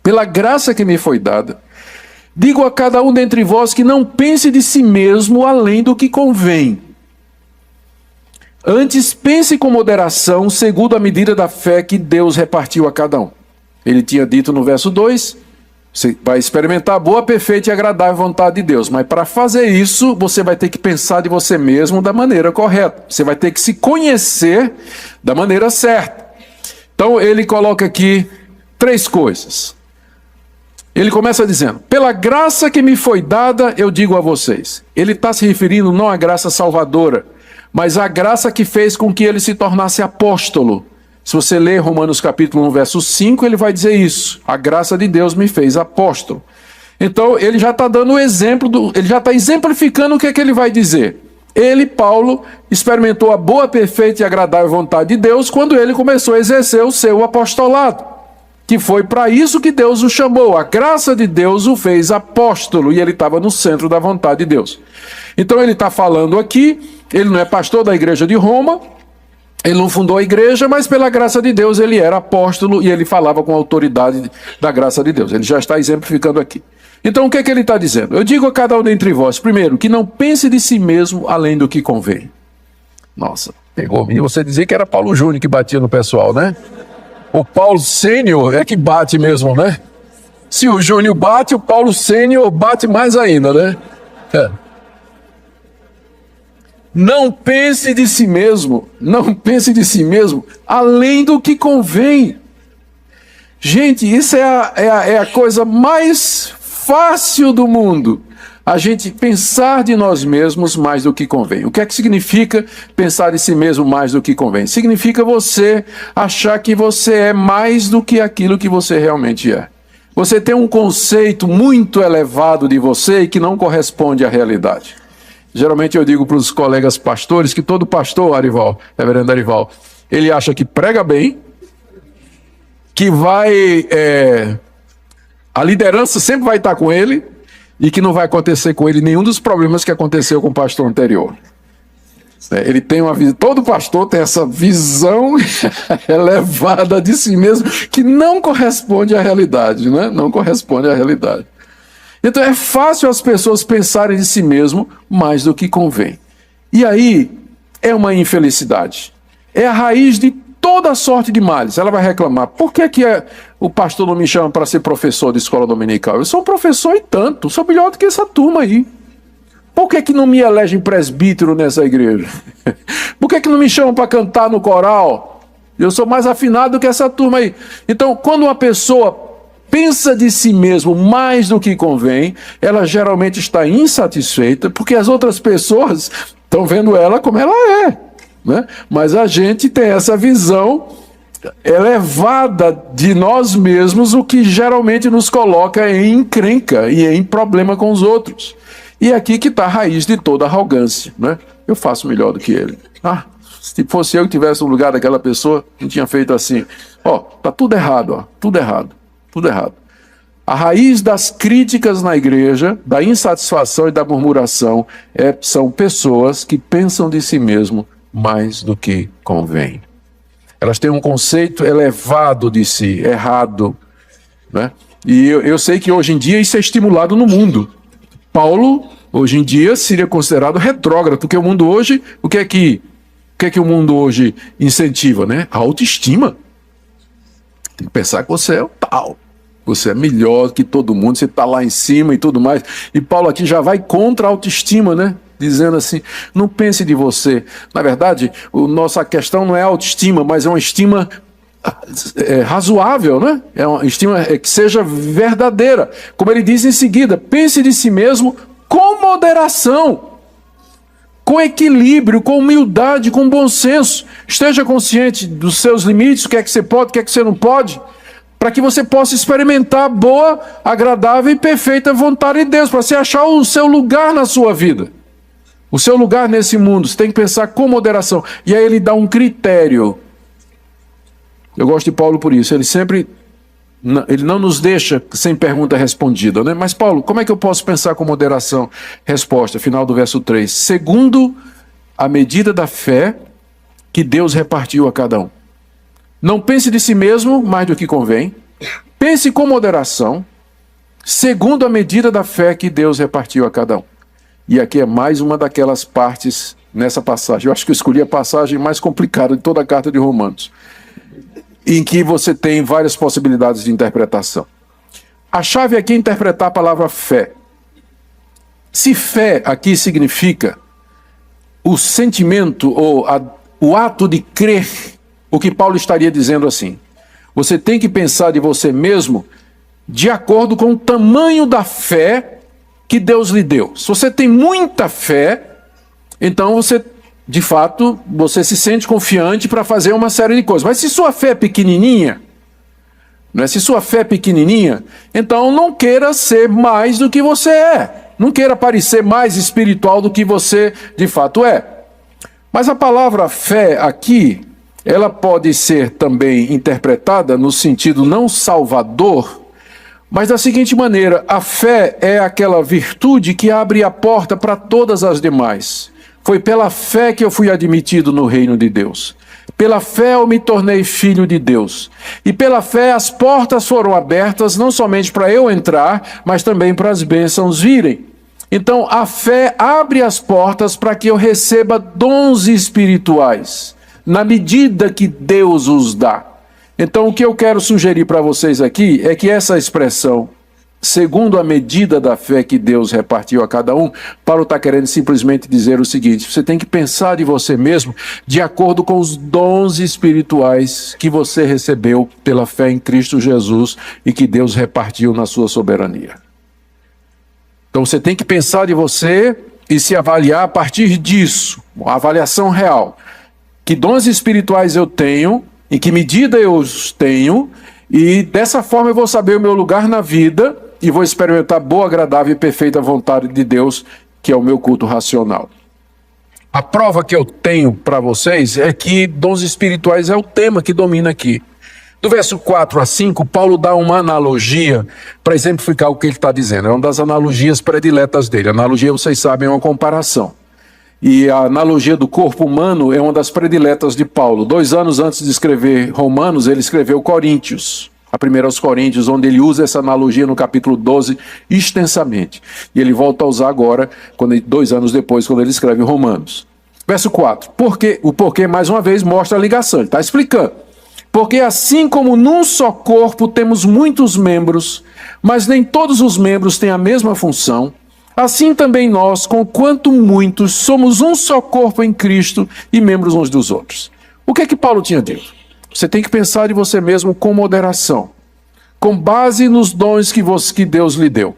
Pela graça que me foi dada, digo a cada um dentre vós que não pense de si mesmo além do que convém. Antes pense com moderação, segundo a medida da fé que Deus repartiu a cada um. Ele tinha dito no verso 2, você vai experimentar a boa, perfeita e agradável vontade de Deus. Mas para fazer isso, você vai ter que pensar de você mesmo da maneira correta. Você vai ter que se conhecer da maneira certa. Então ele coloca aqui 3 coisas. Ele começa dizendo, pela graça que me foi dada, eu digo a vocês. Ele está se referindo não à graça salvadora, mas à graça que fez com que ele se tornasse apóstolo, Se você ler Romanos capítulo 1, verso 5, ele vai dizer isso. A graça de Deus me fez apóstolo. Então, ele já está dando o exemplo, ele já está exemplificando o que é que ele vai dizer. Ele, Paulo, experimentou a boa, perfeita e agradável vontade de Deus quando ele começou a exercer o seu apostolado, que foi para isso que Deus o chamou. A graça de Deus o fez apóstolo e ele estava no centro da vontade de Deus. Então, ele está falando aqui, ele não é pastor da igreja de Roma, ele não fundou a igreja, mas pela graça de Deus ele era apóstolo e ele falava com a autoridade da graça de Deus. Ele já está exemplificando aqui. Então o que é que ele está dizendo? Eu digo a cada um dentre vós, primeiro, que não pense de si mesmo além do que convém. Nossa, pegou. E você dizia que era Paulo Júnior que batia no pessoal, né? O Paulo Sênior é que bate mesmo, né? Se o Júnior bate, o Paulo Sênior bate mais ainda, né? É. Não pense de si mesmo, além do que convém. Gente, isso é a coisa mais fácil do mundo. A gente pensar de nós mesmos mais do que convém. O que é que significa pensar de si mesmo mais do que convém? Significa você achar que você é mais do que aquilo que você realmente é. Você tem um conceito muito elevado de você e que não corresponde à realidade. Geralmente eu digo para os colegas pastores que todo pastor, reverendo Arival, ele acha que prega bem, que a liderança sempre vai estar com ele e que não vai acontecer com ele nenhum dos problemas que aconteceu com o pastor anterior. Ele tem todo pastor tem essa visão elevada de si mesmo que não corresponde à realidade, né? Não corresponde à realidade. Então é fácil as pessoas pensarem de si mesmo mais do que convém. E aí é uma infelicidade. É a raiz de toda sorte de males. Ela vai reclamar, por que o pastor não me chama para ser professor de escola dominical? Eu sou um professor e tanto, sou melhor do que essa turma aí. Por que não me elegem presbítero nessa igreja? Por que não me chamam para cantar no coral? Eu sou mais afinado do que essa turma aí. Então, quando uma pessoa pensa de si mesmo mais do que convém, ela geralmente está insatisfeita, porque as outras pessoas estão vendo ela como ela é, né? Mas a gente tem essa visão elevada de nós mesmos, o que geralmente nos coloca em encrenca e em problema com os outros. E é aqui que está a raiz de toda arrogância, né? Eu faço melhor do que ele. Se fosse eu que tivesse no lugar daquela pessoa, não tinha feito assim. Tá tudo errado, tudo errado. Tudo errado. A raiz das críticas na igreja, da insatisfação e da murmuração, são pessoas que pensam de si mesmo mais do que convém. Elas têm um conceito elevado de si, errado, né? E eu sei que hoje em dia isso é estimulado no mundo. Paulo, hoje em dia, seria considerado retrógrado, porque o mundo hoje, o que é que o mundo hoje incentiva, né? A autoestima. Tem que pensar que você é o tal. Você é melhor que todo mundo, você está lá em cima e tudo mais. E Paulo aqui já vai contra a autoestima, né? Dizendo assim, não pense de você. Na verdade, nossa questão não é autoestima, mas é uma estima razoável, né? É uma estima que seja verdadeira. Como ele diz em seguida, pense de si mesmo com moderação, com equilíbrio, com humildade, com bom senso. Esteja consciente dos seus limites, o que é que você pode, o que é que você não pode, para que você possa experimentar a boa, agradável e perfeita vontade de Deus, para você achar o seu lugar na sua vida, o seu lugar nesse mundo. Você tem que pensar com moderação. E aí ele dá um critério. Eu gosto de Paulo por isso. Ele não nos deixa sem pergunta respondida, né? Mas Paulo, como é que eu posso pensar com moderação? Resposta, final do verso 3. Segundo a medida da fé que Deus repartiu a cada um. Não pense de si mesmo mais do que convém. Pense com moderação, segundo a medida da fé que Deus repartiu a cada um. E aqui é mais uma daquelas partes nessa passagem. Eu acho que eu escolhi a passagem mais complicada de toda a carta de Romanos, em que você tem várias possibilidades de interpretação. A chave aqui é interpretar a palavra fé. Se fé aqui significa o sentimento ou o ato de crer, o que Paulo estaria dizendo assim: você tem que pensar de você mesmo de acordo com o tamanho da fé que Deus lhe deu. Se você tem muita fé, então você de fato, você se sente confiante para fazer uma série de coisas. Mas se sua fé é pequenininha, né? Se sua fé é pequenininha, então não queira ser mais do que você é. Não queira parecer mais espiritual do que você de fato é. Mas a palavra fé aqui, ela pode ser também interpretada no sentido não salvador, mas da seguinte maneira: a fé é aquela virtude que abre a porta para todas as demais. Foi pela fé que eu fui admitido no reino de Deus. Pela fé eu me tornei filho de Deus. E pela fé as portas foram abertas não somente para eu entrar, mas também para as bênçãos virem. Então a fé abre as portas para que eu receba dons espirituais, na medida que Deus os dá. Então o que eu quero sugerir para vocês aqui é que essa expressão, segundo a medida da fé que Deus repartiu a cada um, Paulo está querendo simplesmente dizer o seguinte: você tem que pensar de você mesmo de acordo com os dons espirituais que você recebeu pela fé em Cristo Jesus e que Deus repartiu na sua soberania. Então você tem que pensar de você e se avaliar a partir disso, uma avaliação real. Que dons espirituais eu tenho, em que medida eu os tenho, e dessa forma eu vou saber o meu lugar na vida e vou experimentar boa, agradável e perfeita vontade de Deus, que é o meu culto racional. A prova que eu tenho para vocês é que dons espirituais é o tema que domina aqui. Do verso 4 a 5, Paulo dá uma analogia para exemplificar o que ele está dizendo. É uma das analogias prediletas dele. A analogia, vocês sabem, é uma comparação. E a analogia do corpo humano é uma das prediletas de Paulo. 2 anos antes de escrever Romanos, ele escreveu Coríntios. A primeira aos Coríntios, onde ele usa essa analogia no capítulo 12 extensamente. E ele volta a usar agora, 2 anos depois, quando ele escreve Romanos. Verso 4. O porquê, mais uma vez, mostra a ligação. Ele está explicando. Porque assim como num só corpo temos muitos membros, mas nem todos os membros têm a mesma função, assim também nós, conquanto muitos, somos um só corpo em Cristo e membros uns dos outros. O que é que Paulo tinha dito? Você tem que pensar de você mesmo com moderação, com base nos dons que Deus lhe deu.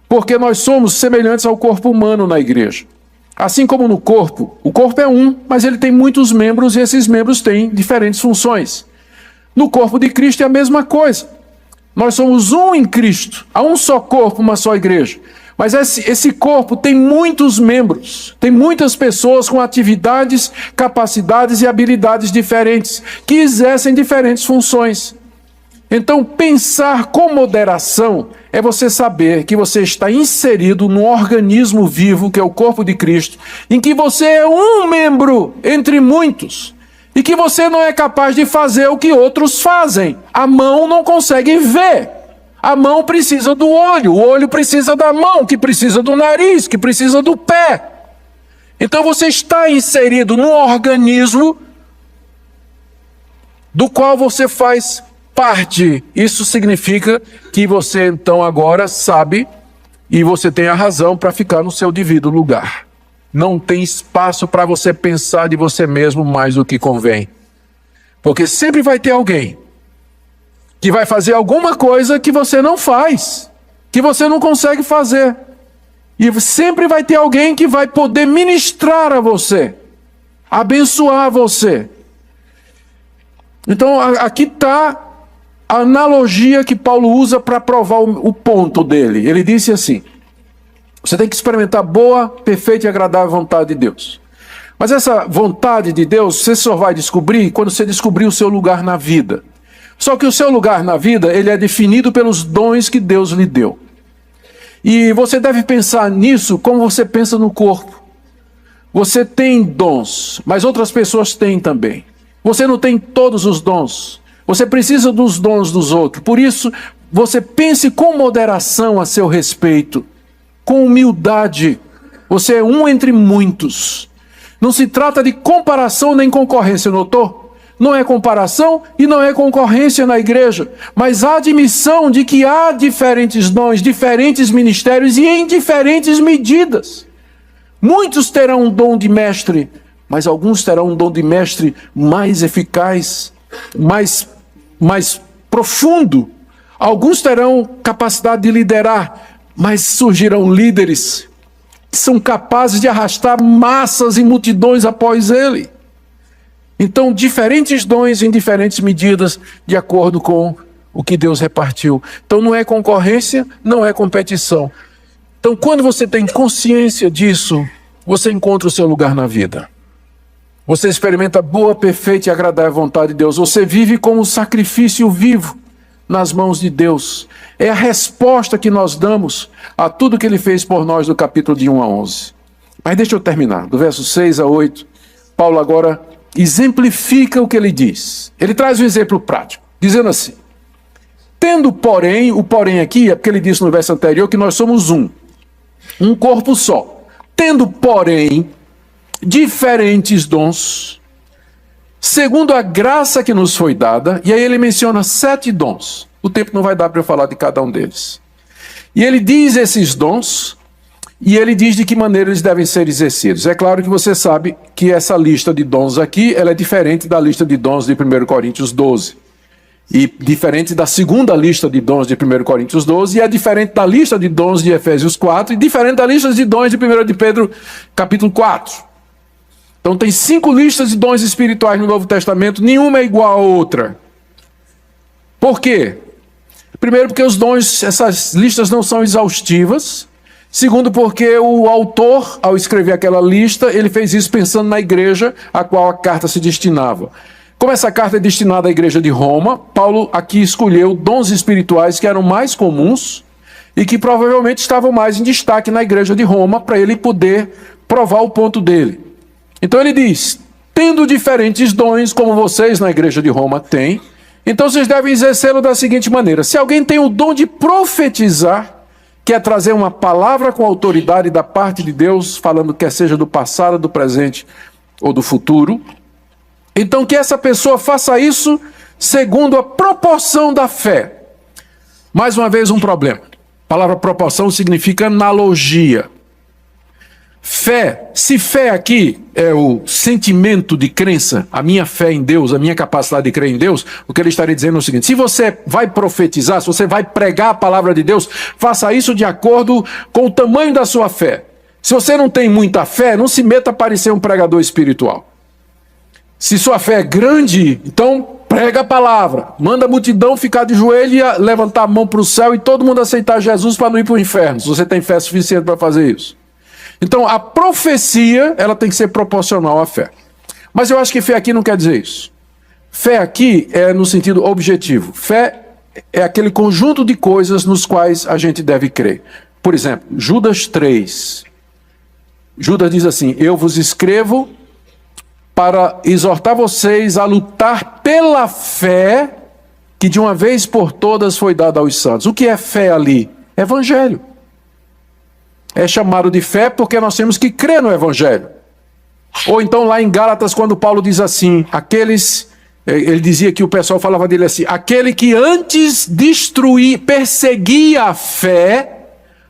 Porque nós somos semelhantes ao corpo humano na igreja. Assim como no corpo, o corpo é um, mas ele tem muitos membros e esses membros têm diferentes funções. No corpo de Cristo é a mesma coisa. Nós somos um em Cristo, há um só corpo, uma só igreja. Mas esse corpo tem muitos membros, tem muitas pessoas com atividades, capacidades e habilidades diferentes, que exercem diferentes funções. Então, pensar com moderação é você saber que você está inserido num organismo vivo, que é o corpo de Cristo, em que você é um membro entre muitos, e que você não é capaz de fazer o que outros fazem. A mão não consegue ver. A mão precisa do olho, o olho precisa da mão, que precisa do nariz, que precisa do pé. Então você está inserido num organismo do qual você faz parte. Isso significa que você então agora sabe e você tem a razão para ficar no seu devido lugar. Não tem espaço para você pensar de você mesmo mais do que convém. Porque sempre vai ter alguém que vai fazer alguma coisa que você não faz, que você não consegue fazer. E sempre vai ter alguém que vai poder ministrar a você, abençoar você. Então aqui está a analogia que Paulo usa para provar o ponto dele. Ele disse assim: você tem que experimentar boa, perfeita e agradável vontade de Deus. Mas essa vontade de Deus você só vai descobrir quando você descobrir o seu lugar na vida. Só que o seu lugar na vida, ele é definido pelos dons que Deus lhe deu. E você deve pensar nisso como você pensa no corpo. Você tem dons, mas outras pessoas têm também. Você não tem todos os dons. Você precisa dos dons dos outros. Por isso, você pense com moderação a seu respeito, com humildade. Você é um entre muitos. Não se trata de comparação nem concorrência, notou? Não é comparação e não é concorrência na igreja, mas a admissão de que há diferentes dons, diferentes ministérios e em diferentes medidas. Muitos terão um dom de mestre, mas alguns terão um dom de mestre mais eficaz, mais profundo. Alguns terão capacidade de liderar, mas surgirão líderes são capazes de arrastar massas e multidões após ele. Então, diferentes dons em diferentes medidas, de acordo com o que Deus repartiu. Então, não é concorrência, não é competição. Então, quando você tem consciência disso, você encontra o seu lugar na vida. Você experimenta a boa, perfeita e agradável vontade de Deus. Você vive como um sacrifício vivo nas mãos de Deus. É a resposta que nós damos a tudo que Ele fez por nós do capítulo de 1 a 11. Mas deixa eu terminar. Do verso 6 a 8, Paulo agora exemplifica o que ele diz. Ele traz um exemplo prático, dizendo assim: tendo porém, o porém aqui é porque ele disse no verso anterior que nós somos um corpo só. Tendo porém diferentes dons, segundo a graça que nos foi dada, e aí ele menciona 7 dons. O tempo não vai dar para eu falar de cada um deles. E ele diz esses dons, e ele diz de que maneira eles devem ser exercidos. É claro que você sabe que essa lista de dons aqui, ela é diferente da lista de dons de 1 Coríntios 12. E diferente da segunda lista de dons de 1 Coríntios 12, e é diferente da lista de dons de Efésios 4, e diferente da lista de dons de 1 de Pedro, capítulo 4. Então tem 5 listas de dons espirituais no Novo Testamento, nenhuma é igual a outra. Por quê? Primeiro, porque os dons, essas listas não são exaustivas. Segundo, porque o autor, ao escrever aquela lista, ele fez isso pensando na igreja a qual a carta se destinava. Como essa carta é destinada à igreja de Roma, Paulo aqui escolheu dons espirituais que eram mais comuns e que provavelmente estavam mais em destaque na igreja de Roma para ele poder provar o ponto dele. Então ele diz: tendo diferentes dons, como vocês na igreja de Roma têm, então vocês devem exercê-lo da seguinte maneira: se alguém tem o dom de profetizar, que é trazer uma palavra com autoridade da parte de Deus, falando quer seja do passado, do presente ou do futuro, então que essa pessoa faça isso segundo a proporção da fé. Mais uma vez um problema. A palavra proporção significa analogia. Fé, se fé aqui é o sentimento de crença, a minha fé em Deus, a minha capacidade de crer em Deus, o que ele estaria dizendo é o seguinte: se você vai profetizar, se você vai pregar a palavra de Deus, faça isso de acordo com o tamanho da sua fé. Se você não tem muita fé, não se meta a parecer um pregador espiritual. Se sua fé é grande, então prega a palavra, manda a multidão ficar de joelho e levantar a mão para o céu e todo mundo aceitar Jesus para não ir para o inferno, se você tem fé suficiente para fazer isso. Então, a profecia, ela tem que ser proporcional à fé. Mas eu acho que fé aqui não quer dizer isso. Fé aqui é no sentido objetivo. Fé é aquele conjunto de coisas nos quais a gente deve crer. Por exemplo, Judas 3. Judas diz assim: eu vos escrevo para exortar vocês a lutar pela fé que de uma vez por todas foi dada aos santos. O que é fé ali? Evangelho. É chamado de fé porque nós temos que crer no Evangelho. Ou então lá em Gálatas, quando Paulo diz assim, ele dizia que o pessoal falava dele assim: aquele que antes perseguia a fé,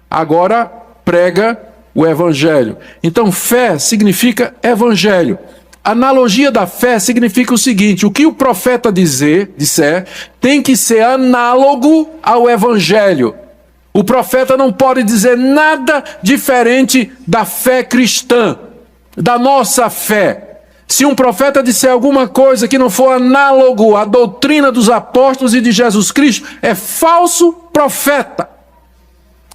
agora prega o Evangelho. Então fé significa Evangelho. Analogia da fé significa o seguinte: o que o profeta disser tem que ser análogo ao Evangelho. O profeta não pode dizer nada diferente da fé cristã, da nossa fé. Se um profeta disser alguma coisa que não for análogo à doutrina dos apóstolos e de Jesus Cristo, é falso profeta.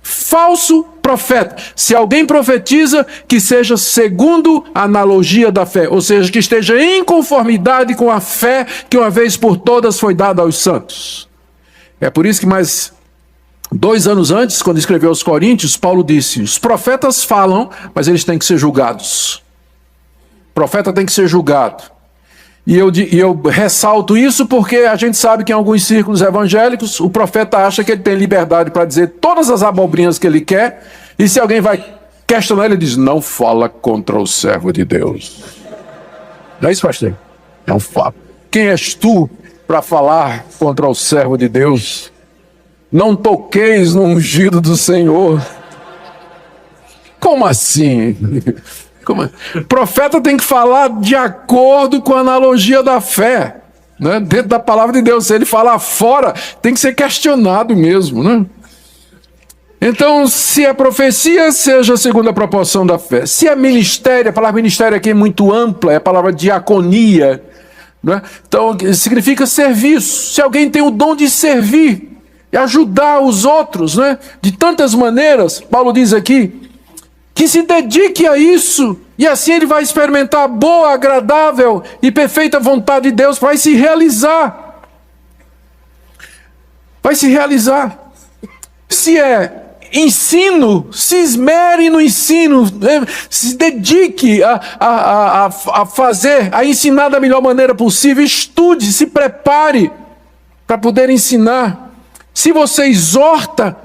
Falso profeta. Se alguém profetiza, que seja segundo a analogia da fé, ou seja, que esteja em conformidade com a fé que uma vez por todas foi dada aos santos. É por isso que mais 2 anos antes, quando escreveu aos Coríntios, Paulo disse: os profetas falam, mas eles têm que ser julgados. O profeta tem que ser julgado. E eu ressalto isso porque a gente sabe que em alguns círculos evangélicos o profeta acha que ele tem liberdade para dizer todas as abobrinhas que ele quer, e se alguém vai questionar, ele diz: não fala contra o servo de Deus. Não é isso, pastor? Não fala. Quem és tu para falar contra o servo de Deus? Não toqueis no ungido do Senhor. Como assim? O profeta tem que falar de acordo com a analogia da fé, né? Dentro da palavra de Deus. Se ele falar fora, tem que ser questionado mesmo, né? Então, se é profecia, seja segundo a proporção da fé. Se é ministério, a palavra ministério aqui é muito ampla, é a palavra diaconia, né? Então, significa serviço. Se alguém tem o dom de servir e ajudar os outros, né? De tantas maneiras, Paulo diz aqui, que se dedique a isso, e assim ele vai experimentar a boa, agradável e perfeita vontade de Deus, vai se realizar. Vai se realizar. Se é ensino, se esmere no ensino, se dedique a fazer, a ensinar da melhor maneira possível, estude, se prepare para poder ensinar. Se você exortar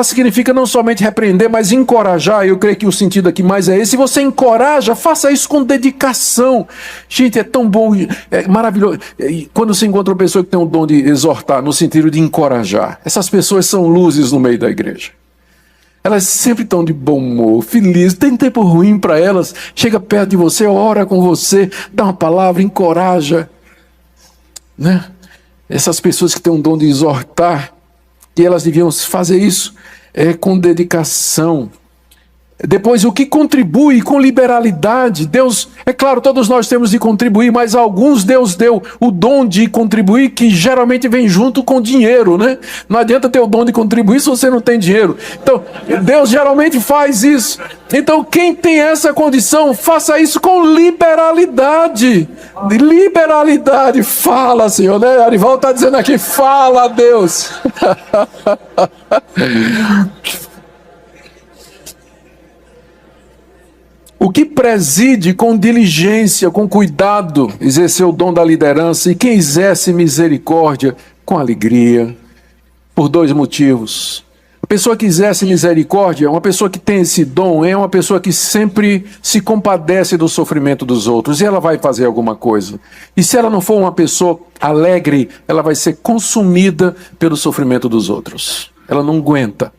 significa não somente repreender, mas encorajar. Eu creio que o sentido aqui mais é esse. Se você encoraja, faça isso com dedicação. Gente, é tão bom, é maravilhoso. Quando você encontra uma pessoa que tem o dom de exortar, no sentido de encorajar, essas pessoas são luzes no meio da igreja. Elas sempre estão de bom humor, felizes, tem tempo ruim para elas. Chega perto de você, ora com você, dá uma palavra, encoraja, né? Essas pessoas que têm um dom de exortar, e elas deviam fazer isso com dedicação. Depois, o que contribui com liberalidade. Deus, é claro, todos nós temos de contribuir, mas a alguns Deus deu o dom de contribuir, que geralmente vem junto com dinheiro, né? Não adianta ter o dom de contribuir se você não tem dinheiro. Então, Deus geralmente faz isso. Então, quem tem essa condição, faça isso com liberalidade. Liberalidade, fala, Senhor, né? Arival está dizendo aqui, fala, Deus. O que preside com diligência, com cuidado, exercer o dom da liderança, e quem exerce misericórdia com alegria, por dois motivos. A pessoa que exerce misericórdia, uma pessoa que tem esse dom, é uma pessoa que sempre se compadece do sofrimento dos outros, e ela vai fazer alguma coisa. E se ela não for uma pessoa alegre, ela vai ser consumida pelo sofrimento dos outros. Ela não aguenta.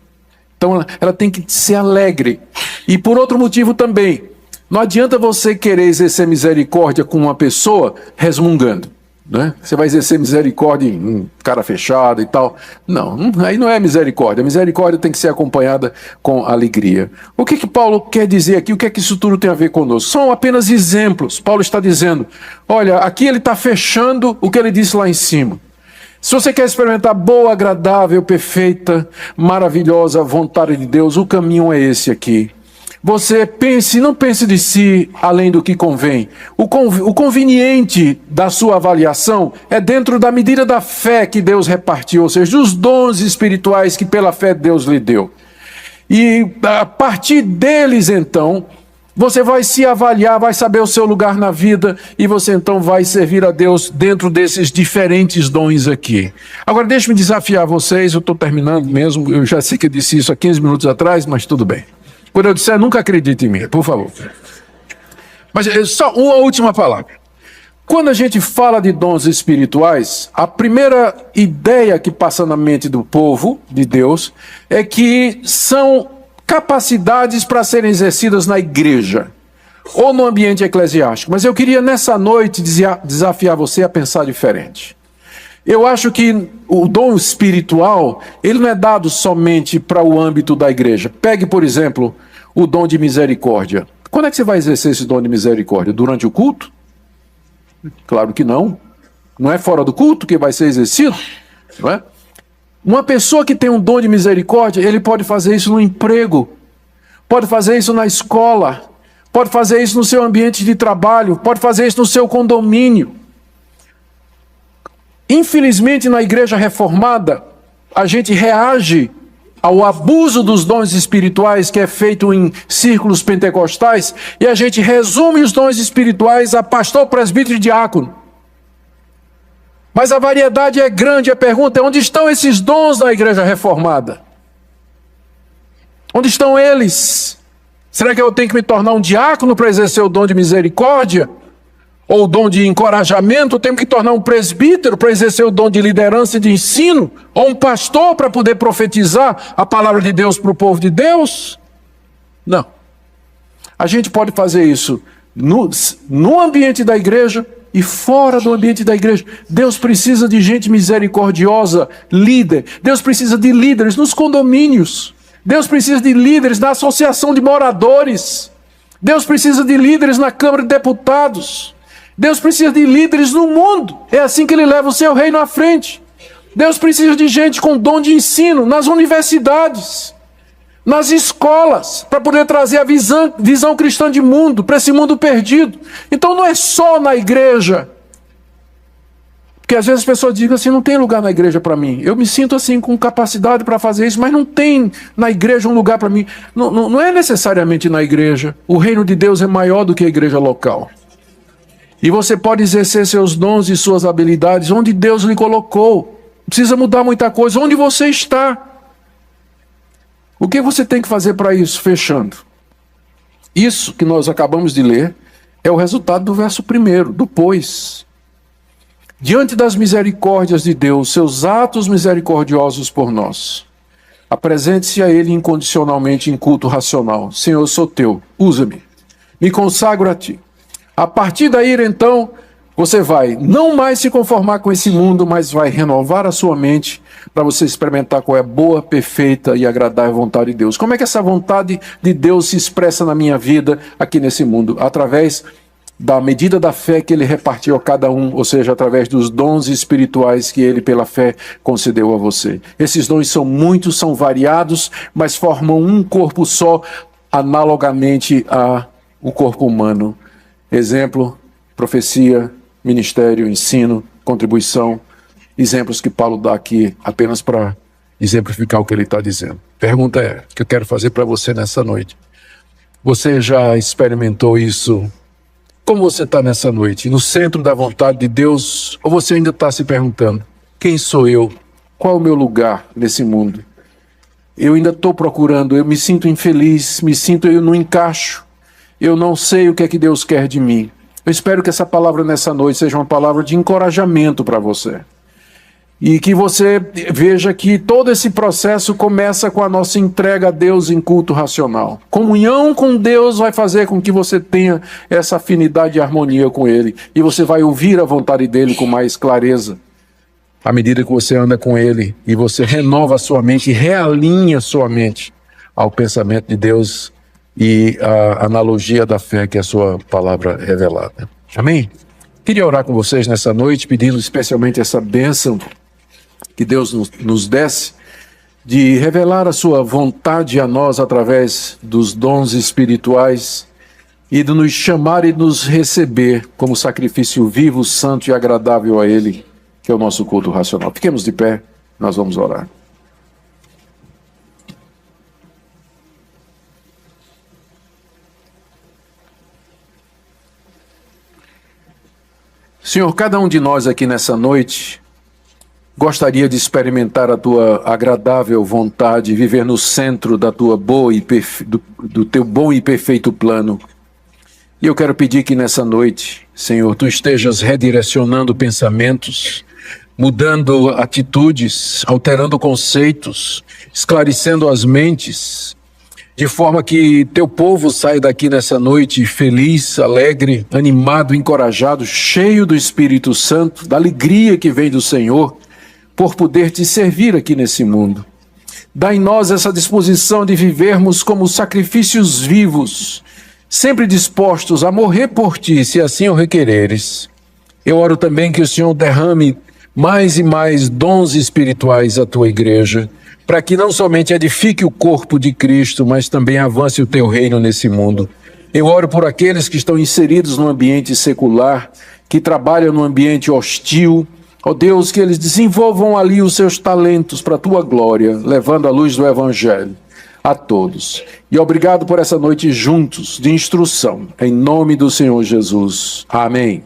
Então ela tem que ser alegre. E por outro motivo também, não adianta você querer exercer misericórdia com uma pessoa resmungando, né? Você vai exercer misericórdia em cara fechada e tal. Não, aí não é misericórdia. A misericórdia tem que ser acompanhada com alegria. O que Paulo quer dizer aqui? O que é que isso tudo tem a ver conosco? São apenas exemplos. Paulo está dizendo, olha, aqui ele está fechando o que ele disse lá em cima. Se você quer experimentar boa, agradável, perfeita, maravilhosa vontade de Deus, o caminho é esse aqui. Você pense, não pense de si além do que convém. O conveniente da sua avaliação é dentro da medida da fé que Deus repartiu, ou seja, dos dons espirituais que pela fé Deus lhe deu. E a partir deles, então, você vai se avaliar, vai saber o seu lugar na vida, e você então vai servir a Deus dentro desses diferentes dons aqui. Agora deixe-me desafiar vocês, eu estou terminando mesmo, eu já sei que eu disse isso há 15 minutos atrás, mas tudo bem. Quando eu disser, nunca acredite em mim, por favor. Mas só uma última palavra. Quando a gente fala de dons espirituais, a primeira ideia que passa na mente do povo de Deus é que são capacidades para serem exercidas na igreja ou no ambiente eclesiástico. Mas eu queria nessa noite desafiar você a pensar diferente. Eu acho que o dom espiritual, ele não é dado somente para o âmbito da igreja. Pegue, por exemplo, o dom de misericórdia. Quando é que você vai exercer esse dom de misericórdia? Durante o culto? Claro que não. Não é fora do culto que vai ser exercido, não é? Uma pessoa que tem um dom de misericórdia, ele pode fazer isso no emprego, pode fazer isso na escola, pode fazer isso no seu ambiente de trabalho, pode fazer isso no seu condomínio. Infelizmente, na igreja reformada, a gente reage ao abuso dos dons espirituais que é feito em círculos pentecostais, e a gente resume os dons espirituais a pastor, presbítero e diácono. Mas a variedade é grande. A pergunta é: onde estão esses dons na igreja reformada? Onde estão eles? Será que eu tenho que me tornar um diácono para exercer o dom de misericórdia? Ou o dom de encorajamento? Eu tenho que tornar um presbítero para exercer o dom de liderança e de ensino? Ou um pastor para poder profetizar a palavra de Deus para o povo de Deus? Não. A gente pode fazer isso no ambiente da igreja, e fora do ambiente da igreja. Deus precisa de gente misericordiosa, líder. Deus precisa de líderes nos condomínios. Deus precisa de líderes na associação de moradores. Deus precisa de líderes na Câmara de Deputados. Deus precisa de líderes no mundo. É assim que Ele leva o seu reino à frente. Deus precisa de gente com dom de ensino nas universidades, nas escolas, para poder trazer a visão cristã de mundo, para esse mundo perdido. Então não é só na igreja. Porque às vezes as pessoas dizem assim, não tem lugar na igreja para mim. Eu me sinto assim com capacidade para fazer isso, mas não tem na igreja um lugar para mim. Não é necessariamente na igreja. O reino de Deus é maior do que a igreja local. E você pode exercer seus dons e suas habilidades onde Deus lhe colocou. Não precisa mudar muita coisa. Onde você está? O que você tem que fazer para isso? Fechando. Isso que nós acabamos de ler é o resultado do verso 1, do pois. Diante das misericórdias de Deus, seus atos misericordiosos por nós, apresente-se a Ele incondicionalmente em culto racional. Senhor, eu sou teu, usa-me, me consagro a ti. A partir daí, então, você vai não mais se conformar com esse mundo, mas vai renovar a sua mente para você experimentar qual é a boa, perfeita e agradável vontade de Deus. Como é que essa vontade de Deus se expressa na minha vida aqui nesse mundo? Através da medida da fé que Ele repartiu a cada um, ou seja, através dos dons espirituais que Ele, pela fé, concedeu a você. Esses dons são muitos, são variados, mas formam um corpo só, analogamente ao corpo humano. Exemplo, profecia, ministério, ensino, contribuição, exemplos que Paulo dá aqui apenas para exemplificar o que ele está dizendo. Pergunta é, que eu quero fazer para você nessa noite. Você já experimentou isso? Como você está nessa noite? No centro da vontade de Deus? Ou você ainda está se perguntando, quem sou eu? Qual é o meu lugar nesse mundo? Eu ainda estou procurando, eu me sinto infeliz, eu não encaixo. Eu não sei o que é que Deus quer de mim. Eu espero que essa palavra nessa noite seja uma palavra de encorajamento para você. E que você veja que todo esse processo começa com a nossa entrega a Deus em culto racional. Comunhão com Deus vai fazer com que você tenha essa afinidade e harmonia com Ele. E você vai ouvir a vontade dEle com mais clareza. À medida que você anda com Ele e você renova a sua mente, realinha a sua mente ao pensamento de Deus e a analogia da fé que é a sua palavra revelada. Amém? Queria orar com vocês nessa noite, pedindo especialmente essa bênção que Deus nos desse, de revelar a sua vontade a nós através dos dons espirituais e de nos chamar e nos receber como sacrifício vivo, santo e agradável a Ele, que é o nosso culto racional. Fiquemos de pé, nós vamos orar. Senhor, cada um de nós aqui nessa noite gostaria de experimentar a tua agradável vontade, viver no centro da tua boa e do teu bom e perfeito plano. E eu quero pedir que nessa noite, Senhor, tu estejas redirecionando pensamentos, mudando atitudes, alterando conceitos, esclarecendo as mentes, de forma que teu povo saia daqui nessa noite feliz, alegre, animado, encorajado, cheio do Espírito Santo, da alegria que vem do Senhor, por poder te servir aqui nesse mundo. Dá em nós essa disposição de vivermos como sacrifícios vivos, sempre dispostos a morrer por ti, se assim o requereres. Eu oro também que o Senhor derrame mais e mais dons espirituais à tua igreja, para que não somente edifique o corpo de Cristo, mas também avance o teu reino nesse mundo. Eu oro por aqueles que estão inseridos no ambiente secular, que trabalham no ambiente hostil. Ó Deus, que eles desenvolvam ali os seus talentos para a tua glória, levando a luz do Evangelho a todos. E obrigado por essa noite juntos de instrução, em nome do Senhor Jesus. Amém.